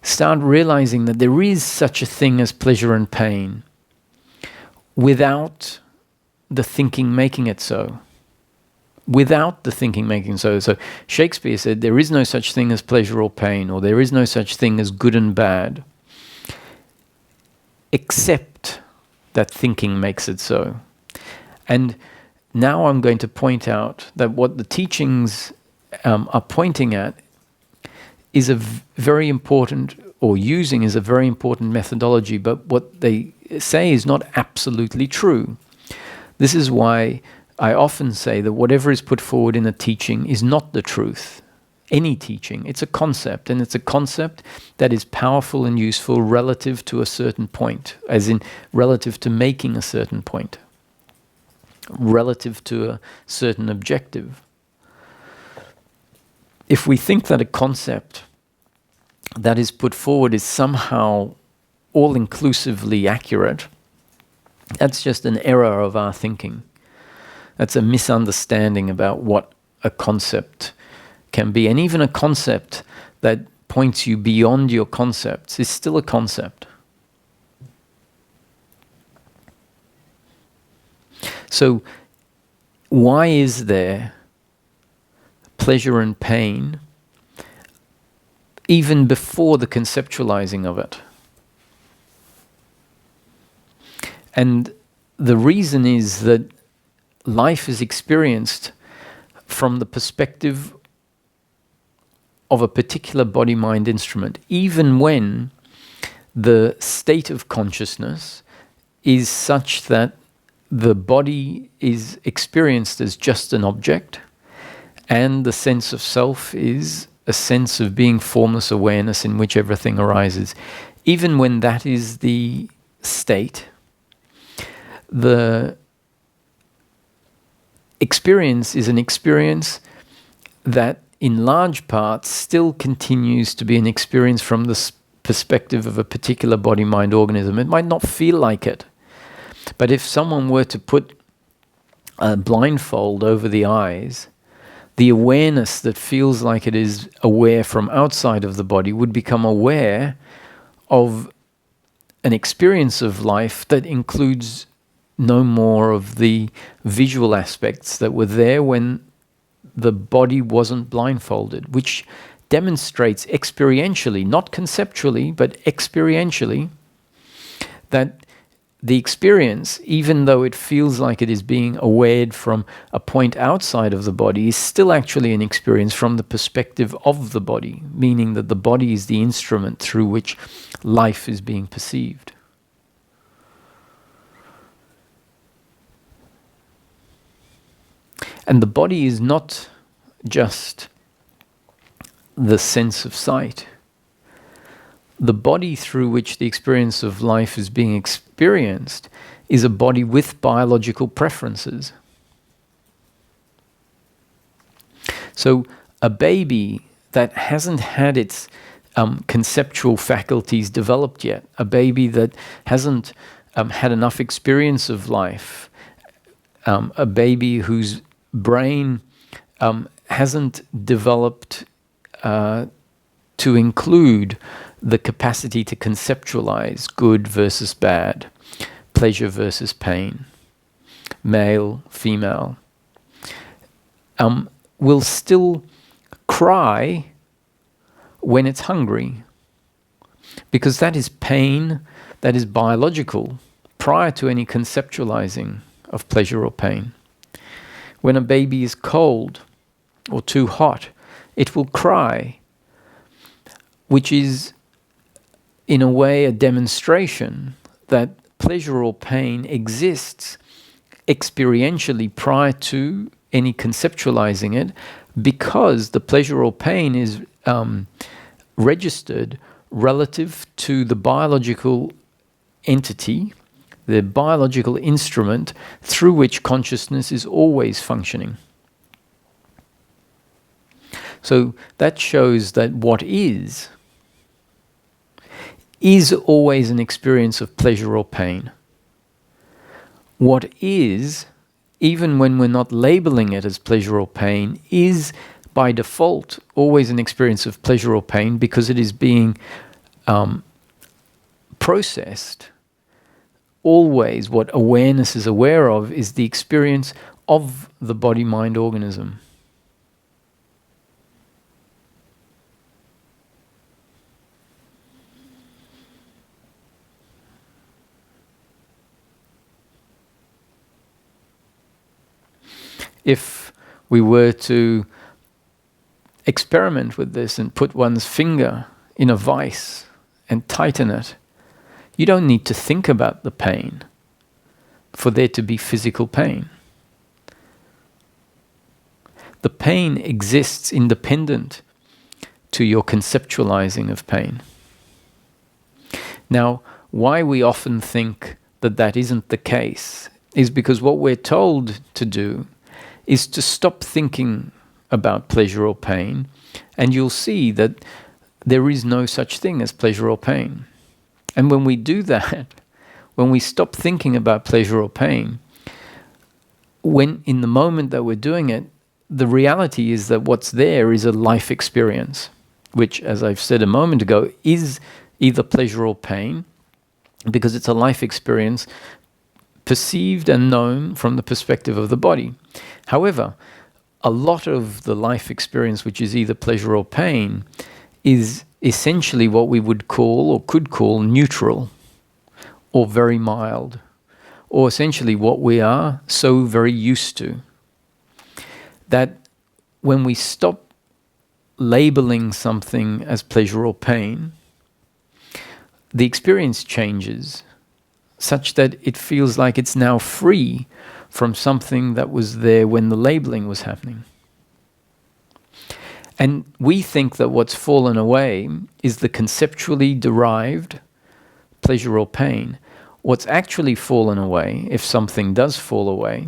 Start realizing that there is such a thing as pleasure and pain without the thinking making it so. Without the thinking making so. So Shakespeare said there is no such thing as pleasure or pain, or there is no such thing as good and bad, except that thinking makes it so. And now I'm going to point out that what the teachings are pointing at is a very important, or using is a very important methodology, but what they say is not absolutely true. This is why I often say that whatever is put forward in a teaching is not the truth. Any teaching, it's a concept, and it's a concept that is powerful and useful relative to a certain point, as in relative to making a certain point, relative to a certain objective. If we think that a concept that is put forward is somehow all-inclusively accurate, that's just an error of our thinking. That's a misunderstanding about what a concept can be. And even a concept that points you beyond your concepts is still a concept. So why is there pleasure and pain even before the conceptualizing of it? And the reason is that life is experienced from the perspective of a particular body-mind instrument, even when the state of consciousness is such that the body is experienced as just an object, and the sense of self is a sense of being formless awareness in which everything arises. Even when that is the state, the experience is an experience that in large part still continues to be an experience from the perspective of a particular body-mind organism. It might not feel like it, but if someone were to put a blindfold over the eyes, the awareness that feels like it is aware from outside of the body would become aware of an experience of life that includes no more of the visual aspects that were there when the body wasn't blindfolded, which demonstrates experientially, not conceptually, but experientially, that the experience, even though it feels like it is being awared from a point outside of the body, is still actually an experience from the perspective of the body, meaning that the body is the instrument through which life is being perceived. And the body is not just the sense of sight. The body through which the experience of life is being experienced is a body with biological preferences. So a baby that hasn't had its conceptual faculties developed yet, a baby that hasn't had enough experience of life, a baby whose brain hasn't developed to include the capacity to conceptualize good versus bad, pleasure versus pain, male, female, will still cry when it's hungry, because that is pain that is biological prior to any conceptualizing of pleasure or pain. When a baby is cold or too hot, it will cry, which is in a way a demonstration that pleasure or pain exists experientially prior to any conceptualizing it, because the pleasure or pain is registered relative to the biological entity, the biological instrument through which consciousness is always functioning. So that shows that what is always an experience of pleasure or pain. What is, even when we're not labeling it as pleasure or pain, is by default always an experience of pleasure or pain, because it is being processed. Always what awareness is aware of is the experience of the body-mind organism. If we were to experiment with this and put one's finger in a vice and tighten it, you don't need to think about the pain for there to be physical pain. The pain exists independent to your conceptualizing of pain. Now, why we often think that that isn't the case is because what we're told to do is to stop thinking about pleasure or pain, and you'll see that there is no such thing as pleasure or pain. And when we do that, when we stop thinking about pleasure or pain, when in the moment that we're doing it, the reality is that what's there is a life experience, which, as I've said a moment ago, is either pleasure or pain, because it's a life experience perceived and known from the perspective of the body. However, a lot of the life experience, which is either pleasure or pain, is essentially what we would call or could call neutral or very mild, or essentially what we are so very used to, that when we stop labeling something as pleasure or pain, the experience changes such that it feels like it's now free from something that was there when the labeling was happening. And we think that what's fallen away is the conceptually derived pleasure or pain. What's actually fallen away, if something does fall away,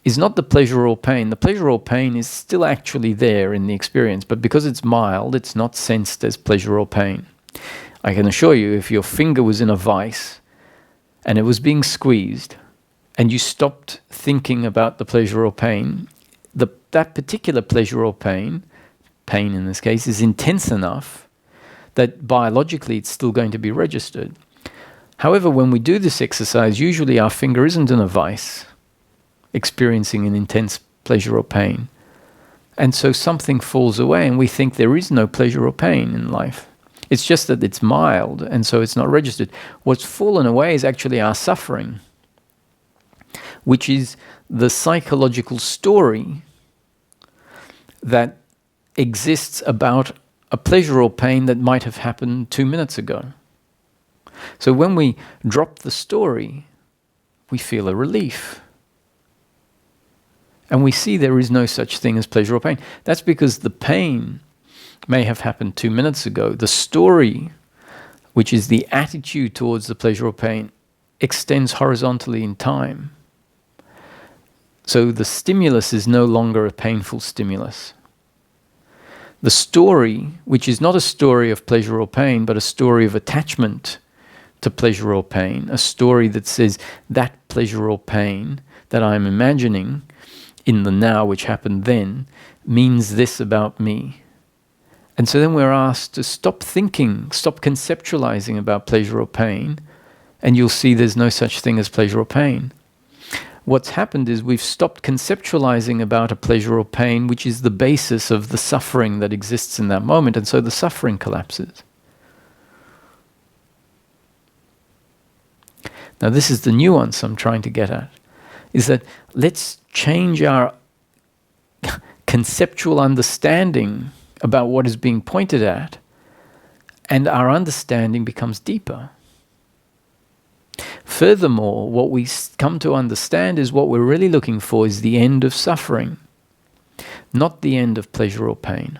is not the pleasure or pain. The pleasure or pain is still actually there in the experience, but because it's mild, it's not sensed as pleasure or pain. I can assure you, if your finger was in a vice and it was being squeezed, and you stopped thinking about the pleasure or pain, that particular pleasure or pain in this case, is intense enough that biologically it's still going to be registered. However, when we do this exercise, usually our finger isn't in a vice, experiencing an intense pleasure or pain. And so something falls away and we think there is no pleasure or pain in life. It's just that it's mild and so it's not registered. What's fallen away is actually our suffering, which is the psychological story that exists about a pleasure or pain that might have happened 2 minutes ago. So when we drop the story, we feel a relief. And we see there is no such thing as pleasure or pain. That's because the pain may have happened 2 minutes ago. The story, which is the attitude towards the pleasure or pain, extends horizontally in time. So the stimulus is no longer a painful stimulus. The story, which is not a story of pleasure or pain, but a story of attachment to pleasure or pain, a story that says that pleasure or pain that I'm imagining in the now, which happened then, means this about me. And so then we're asked to stop thinking, stop conceptualizing about pleasure or pain, and you'll see there's no such thing as pleasure or pain. What's happened is we've stopped conceptualizing about a pleasure or pain, which is the basis of the suffering that exists in that moment, and so the suffering collapses. Now this is the nuance I'm trying to get at, is that let's change our conceptual understanding about what is being pointed at, and our understanding becomes deeper. Furthermore, what we come to understand is what we're really looking for is the end of suffering, not the end of pleasure or pain.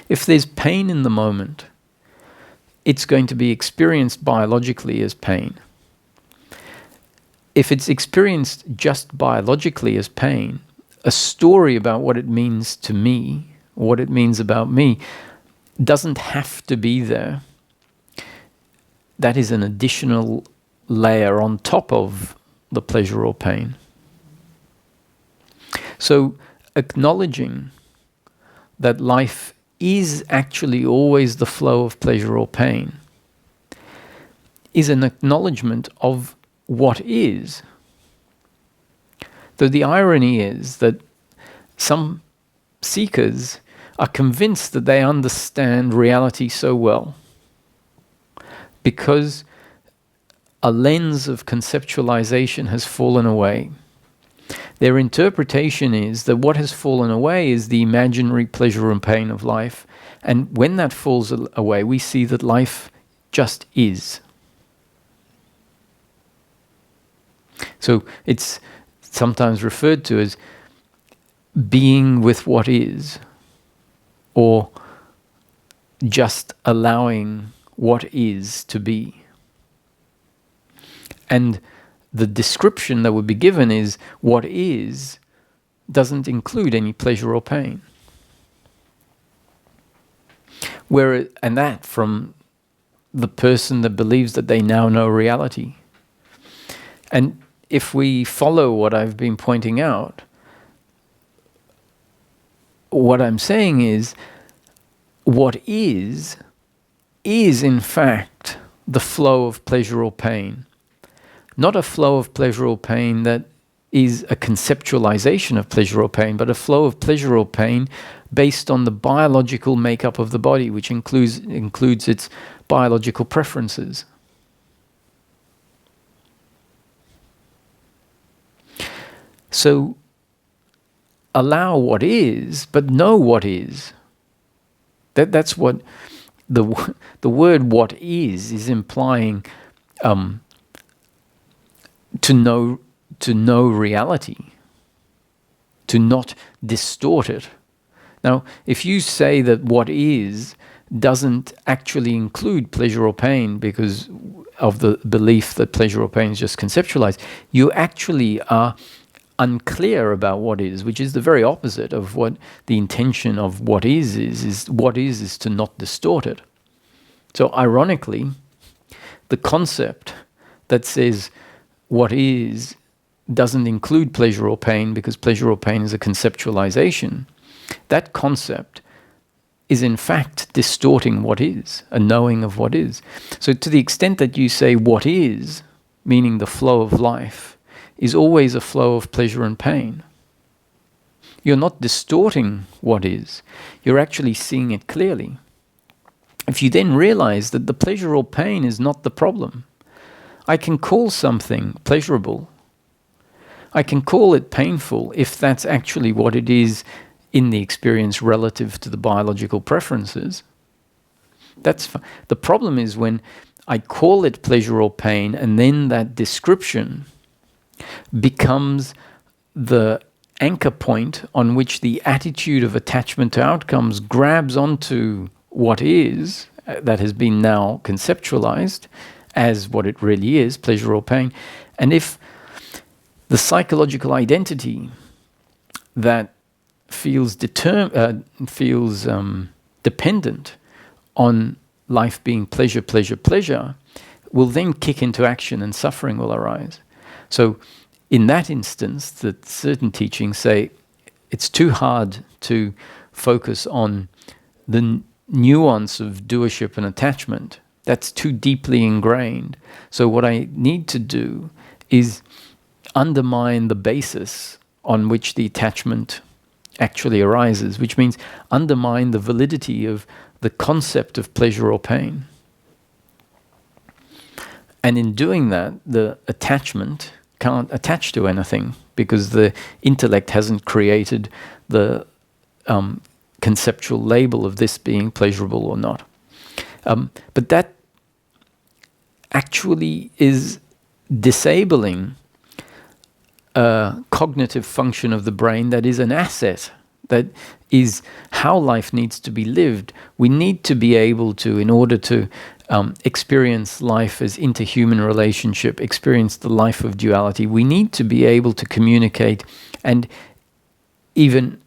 If there's pain in the moment, it's going to be experienced biologically as pain. If it's experienced just biologically as pain, a story about what it means to me, what it means about me, doesn't have to be there. That is an additional layer on top of the pleasure or pain. So acknowledging that life is actually always the flow of pleasure or pain is an acknowledgement of what is. Though the irony is that some seekers are convinced that they understand reality so well, because a lens of conceptualization has fallen away. Their interpretation is that what has fallen away is the imaginary pleasure and pain of life, and when that falls away, we see that life just is. So it's sometimes referred to as being with what is, or just allowing what is to be. And the description that would be given is what is doesn't include any pleasure or pain. And that from the person that believes that they now know reality. And if we follow what I've been pointing out, what I'm saying is what is in fact the flow of pleasure or pain. Not a flow of pleasure or pain that is a conceptualization of pleasure or pain, but a flow of pleasure or pain based on the biological makeup of the body, which includes its biological preferences. So allow what is, but know what is. That's what the word "what is" implying to know reality, to not distort it. Now, if you say that what is doesn't actually include pleasure or pain because of the belief that pleasure or pain is just conceptualized, you actually are unclear about what is, which is the very opposite of what the intention of what is what is to not distort it. So ironically, the concept that says what is doesn't include pleasure or pain because pleasure or pain is a conceptualization, that concept is in fact distorting what is, a knowing of what is. So to the extent that you say what is, meaning the flow of life, is always a flow of pleasure and pain, you're not distorting what is, you're actually seeing it clearly. If you then realize that the pleasure or pain is not the problem, I can call something pleasurable, I can call it painful if that's actually what it is in the experience relative to the biological preferences. The problem is when I call it pleasure or pain and then that description becomes the anchor point on which the attitude of attachment to outcomes grabs onto what is, that has been now conceptualized as what it really is, pleasure or pain. And if the psychological identity that feels dependent on life being pleasure, pleasure, pleasure, will then kick into action and suffering will arise. So in that instance, that certain teachings say it's too hard to focus on the nuance of doership and attachment. That's too deeply ingrained. So what I need to do is undermine the basis on which the attachment actually arises, which means undermine the validity of the concept of pleasure or pain. And in doing that, the attachment can't attach to anything because the intellect hasn't created the conceptual label of this being pleasurable or not. But that actually is disabling a cognitive function of the brain that is an asset, that is how life needs to be lived. We need to be able to, in order to experience life as interhuman relationship, experience the life of duality, we need to be able to communicate and even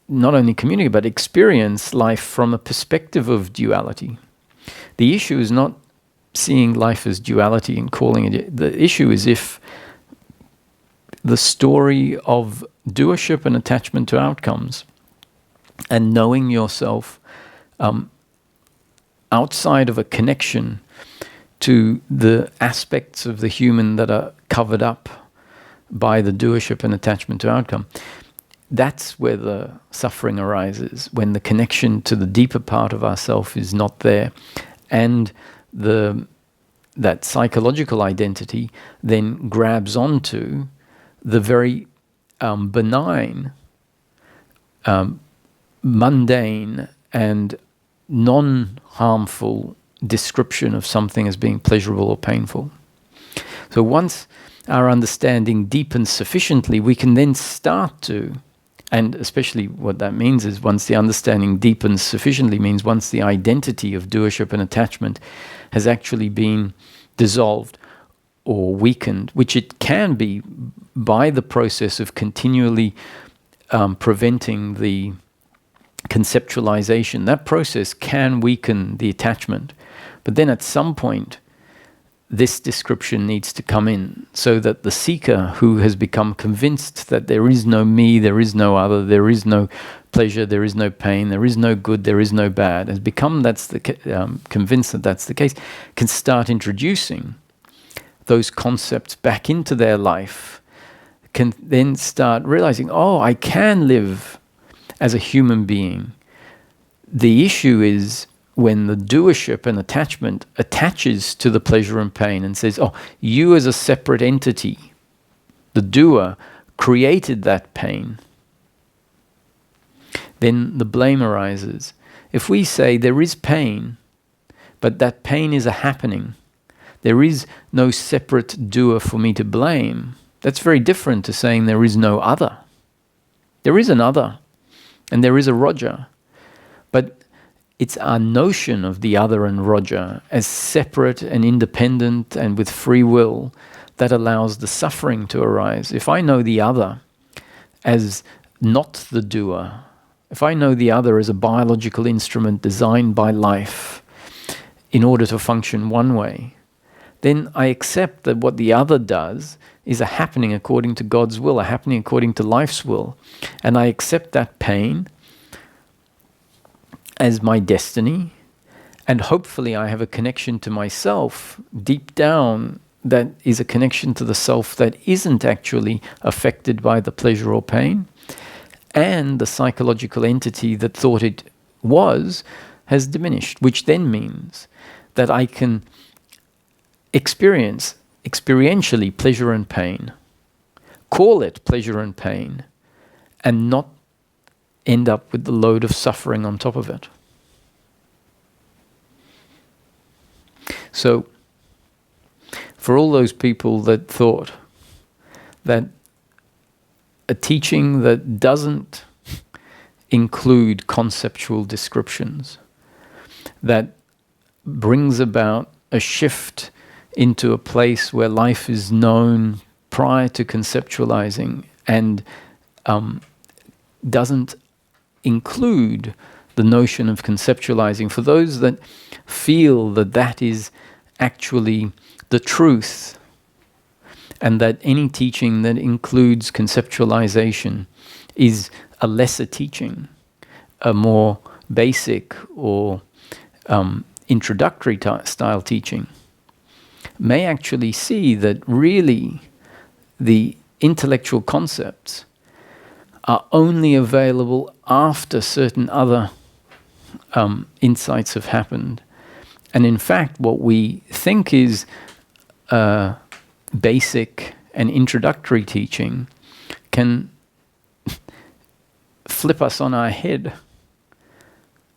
not only communicate, but experience life from a perspective of duality. The issue is not seeing life as duality and calling it. The issue is if the story of doership and attachment to outcomes and knowing yourself outside of a connection to the aspects of the human that are covered up by the doership and attachment to outcome, that's where the suffering arises, when the connection to the deeper part of ourself is not there. And that psychological identity then grabs onto the very benign, mundane, and non-harmful description of something as being pleasurable or painful. So once our understanding deepens sufficiently, we can then start to, and especially what that means is once the understanding deepens sufficiently means once the identity of doership and attachment has actually been dissolved or weakened, which it can be by the process of continually preventing the conceptualization. That process can weaken the attachment. But then at some point, this description needs to come in, so that the seeker who has become convinced that there is no me, there is no other, there is no pleasure, there is no pain, there is no good, there is no bad, has become convinced that that's the case, can start introducing those concepts back into their life, can then start realizing, oh, I can live as a human being. The issue is when the doership and attachment attaches to the pleasure and pain and says, oh, you as a separate entity, the doer, created that pain, then the blame arises. If we say there is pain, but that pain is a happening, there is no separate doer for me to blame, that's very different to saying there is no other. There is an other, and there is a Roger, but it's our notion of the other and Roger as separate and independent and with free will that allows the suffering to arise. If I know the other as not the doer, if I know the other as a biological instrument designed by life in order to function one way, then I accept that what the other does is a happening according to God's will, a happening according to life's will. And I accept that pain as my destiny, and hopefully I have a connection to myself deep down that is a connection to the self that isn't actually affected by the pleasure or pain, and the psychological entity that thought it was has diminished, which then means that I can experience experientially pleasure and pain, call it pleasure and pain, and not end up with the load of suffering on top of it. So, for all those people that thought that a teaching that doesn't include conceptual descriptions, that brings about a shift into a place where life is known prior to conceptualizing and doesn't include the notion of conceptualizing, for those that feel that that is actually the truth, and that any teaching that includes conceptualization is a lesser teaching, a more basic or introductory style teaching, may actually see that really the intellectual concepts are only available after certain other insights have happened. And in fact, what we think is basic and introductory teaching can flip us on our head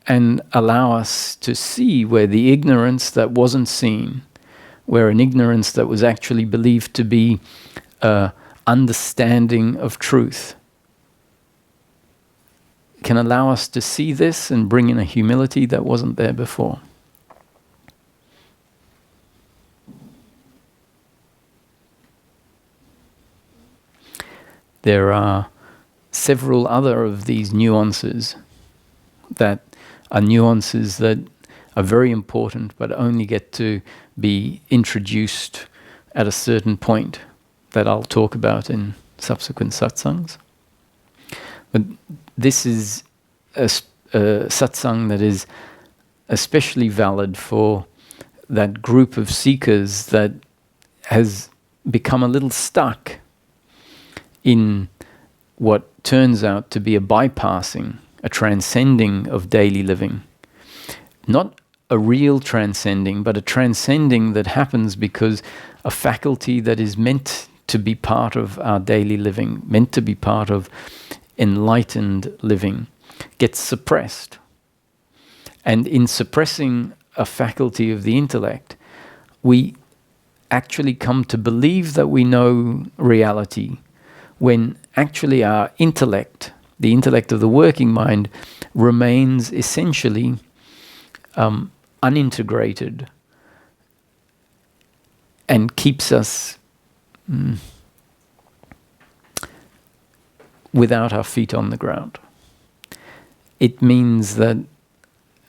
and allow us to see where the ignorance that wasn't seen, where an ignorance that was actually believed to be understanding of truth, can allow us to see this and bring in a humility that wasn't there before. There are several other of these nuances that are nuances that are very important but only get to be introduced at a certain point that I'll talk about in subsequent satsangs. But this is a satsang that is especially valid for that group of seekers that has become a little stuck in what turns out to be a bypassing, a transcending of daily living. Not a real transcending, but a transcending that happens because a faculty that is meant to be part of our daily living, meant to be part of enlightened living, gets suppressed. And in suppressing a faculty of the intellect, we actually come to believe that we know reality, when actually our intellect, the intellect of the working mind, remains essentially unintegrated and keeps us without our feet on the ground. It means that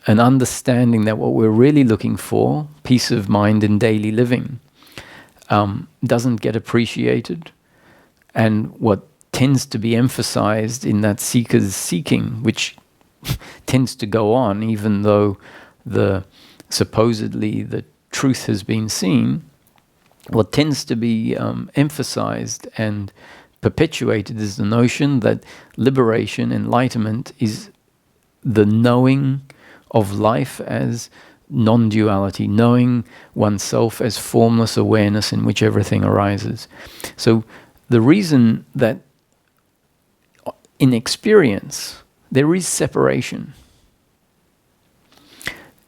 an understanding that what we're really looking for, peace of mind in daily living, doesn't get appreciated, and what tends to be emphasized in that seeker's seeking, which tends to go on even though supposedly the truth has been seen, what tends to be emphasized and perpetuated is the notion that liberation, enlightenment, is the knowing of life as non-duality, knowing oneself as formless awareness in which everything arises. So the reason that in experience there is separation,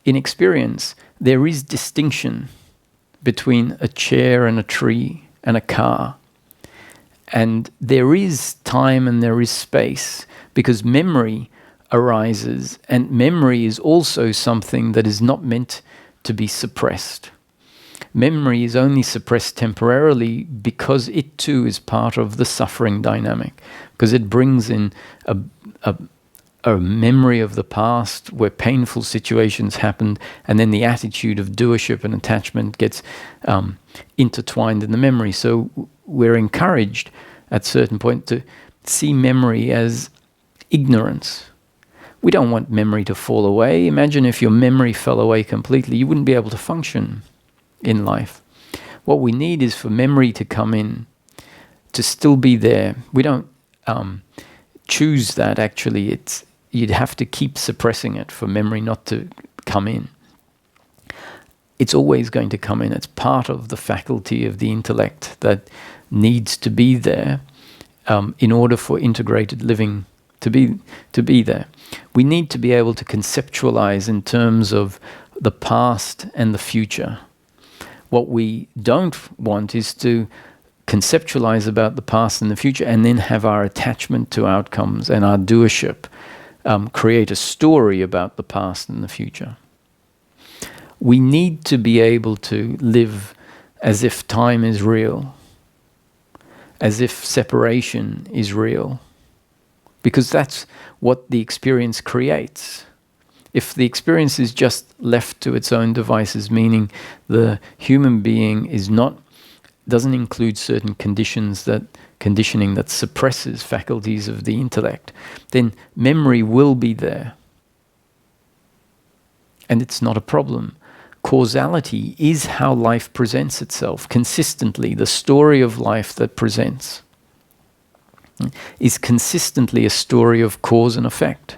in experience there is distinction between a chair and a tree and a car, and there is time and there is space, because memory arises, and memory is also something that is not meant to be suppressed. Memory is only suppressed temporarily because it too is part of the suffering dynamic, because it brings in a memory of the past where painful situations happened, and then the attitude of doership and attachment gets intertwined in the memory. So we're encouraged at a certain point to see memory as ignorance. We don't want memory to fall away. Imagine if your memory fell away completely, you wouldn't be able to function in life. What we need is for memory to come in, to still be there. We don't choose that, actually. You'd have to keep suppressing it for memory not to come in. It's always going to come in. It's part of the faculty of the intellect that needs to be there in order for integrated living to be there. We need to be able to conceptualize in terms of the past and the future. What we don't want is to conceptualize about the past and the future and then have our attachment to outcomes and our doership create a story about the past and the future. We need to be able to live as if time is real, as if separation is real, because that's what the experience creates. If the experience is just left to its own devices, meaning the human being doesn't include certain conditioning that suppresses faculties of the intellect, then memory will be there. And it's not a problem. Causality is how life presents itself consistently. The story of life that presents is consistently a story of cause and effect.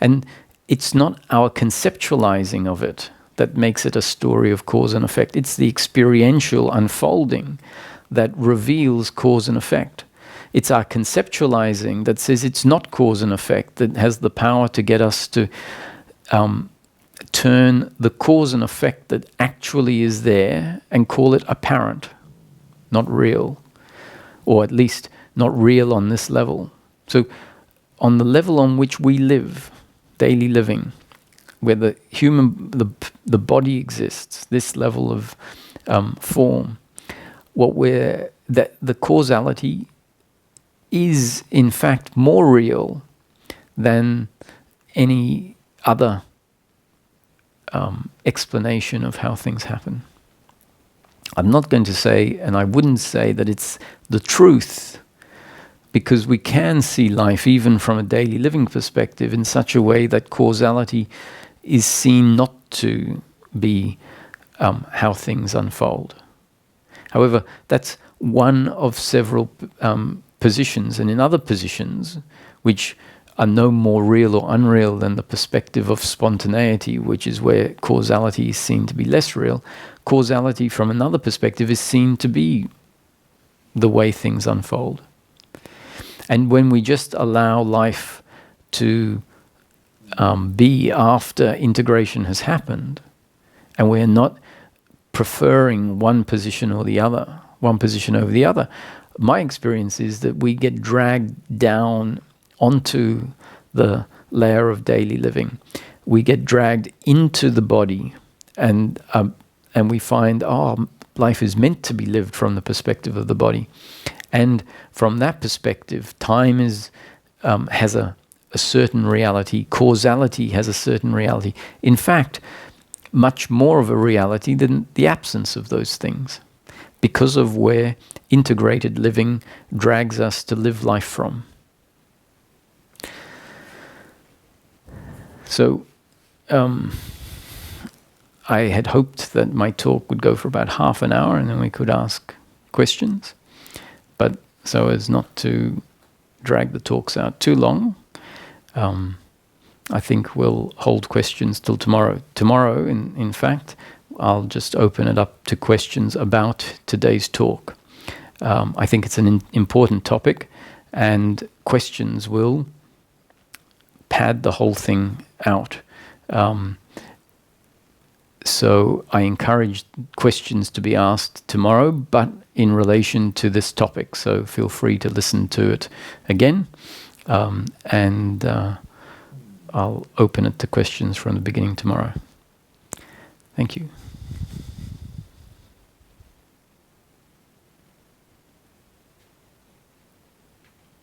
And it's not our conceptualizing of it that makes it a story of cause and effect. It's the experiential unfolding that reveals cause and effect. It's our conceptualizing that says it's not cause and effect that has the power to get us to turn the cause and effect that actually is there and call it apparent, not real, or at least not real on this level. So on the level on which we live, daily living, where the body exists, this level of form, that the causality is in fact more real than any other explanation of how things happen. I'm not going to say, and I wouldn't say that it's the truth, because we can see life even from a daily living perspective in such a way that causality is seen not to be how things unfold. However, that's one of several positions, and in other positions, which are no more real or unreal than the perspective of spontaneity, which is where causality is seen to be less real, causality from another perspective is seen to be the way things unfold. And when we just allow life to be after integration has happened, and we're not preferring one position over the other, my experience is that we get dragged down onto the layer of daily living. We get dragged into the body, and we find, life is meant to be lived from the perspective of the body. And from that perspective, time has a certain reality. Causality has a certain reality. In fact, much more of a reality than the absence of those things. because of where integrated living drags us to live life from. So I had hoped that my talk would go for about half an hour and then we could ask questions. But so as not to drag the talks out too long, I think we'll hold questions till tomorrow. Tomorrow, in fact, I'll just open it up to questions about today's talk. I think it's an important topic, and questions will pad the whole thing out. So I encourage questions to be asked tomorrow, but in relation to this topic. So feel free to listen to it again, and I'll open it to questions from the beginning tomorrow. Thank you.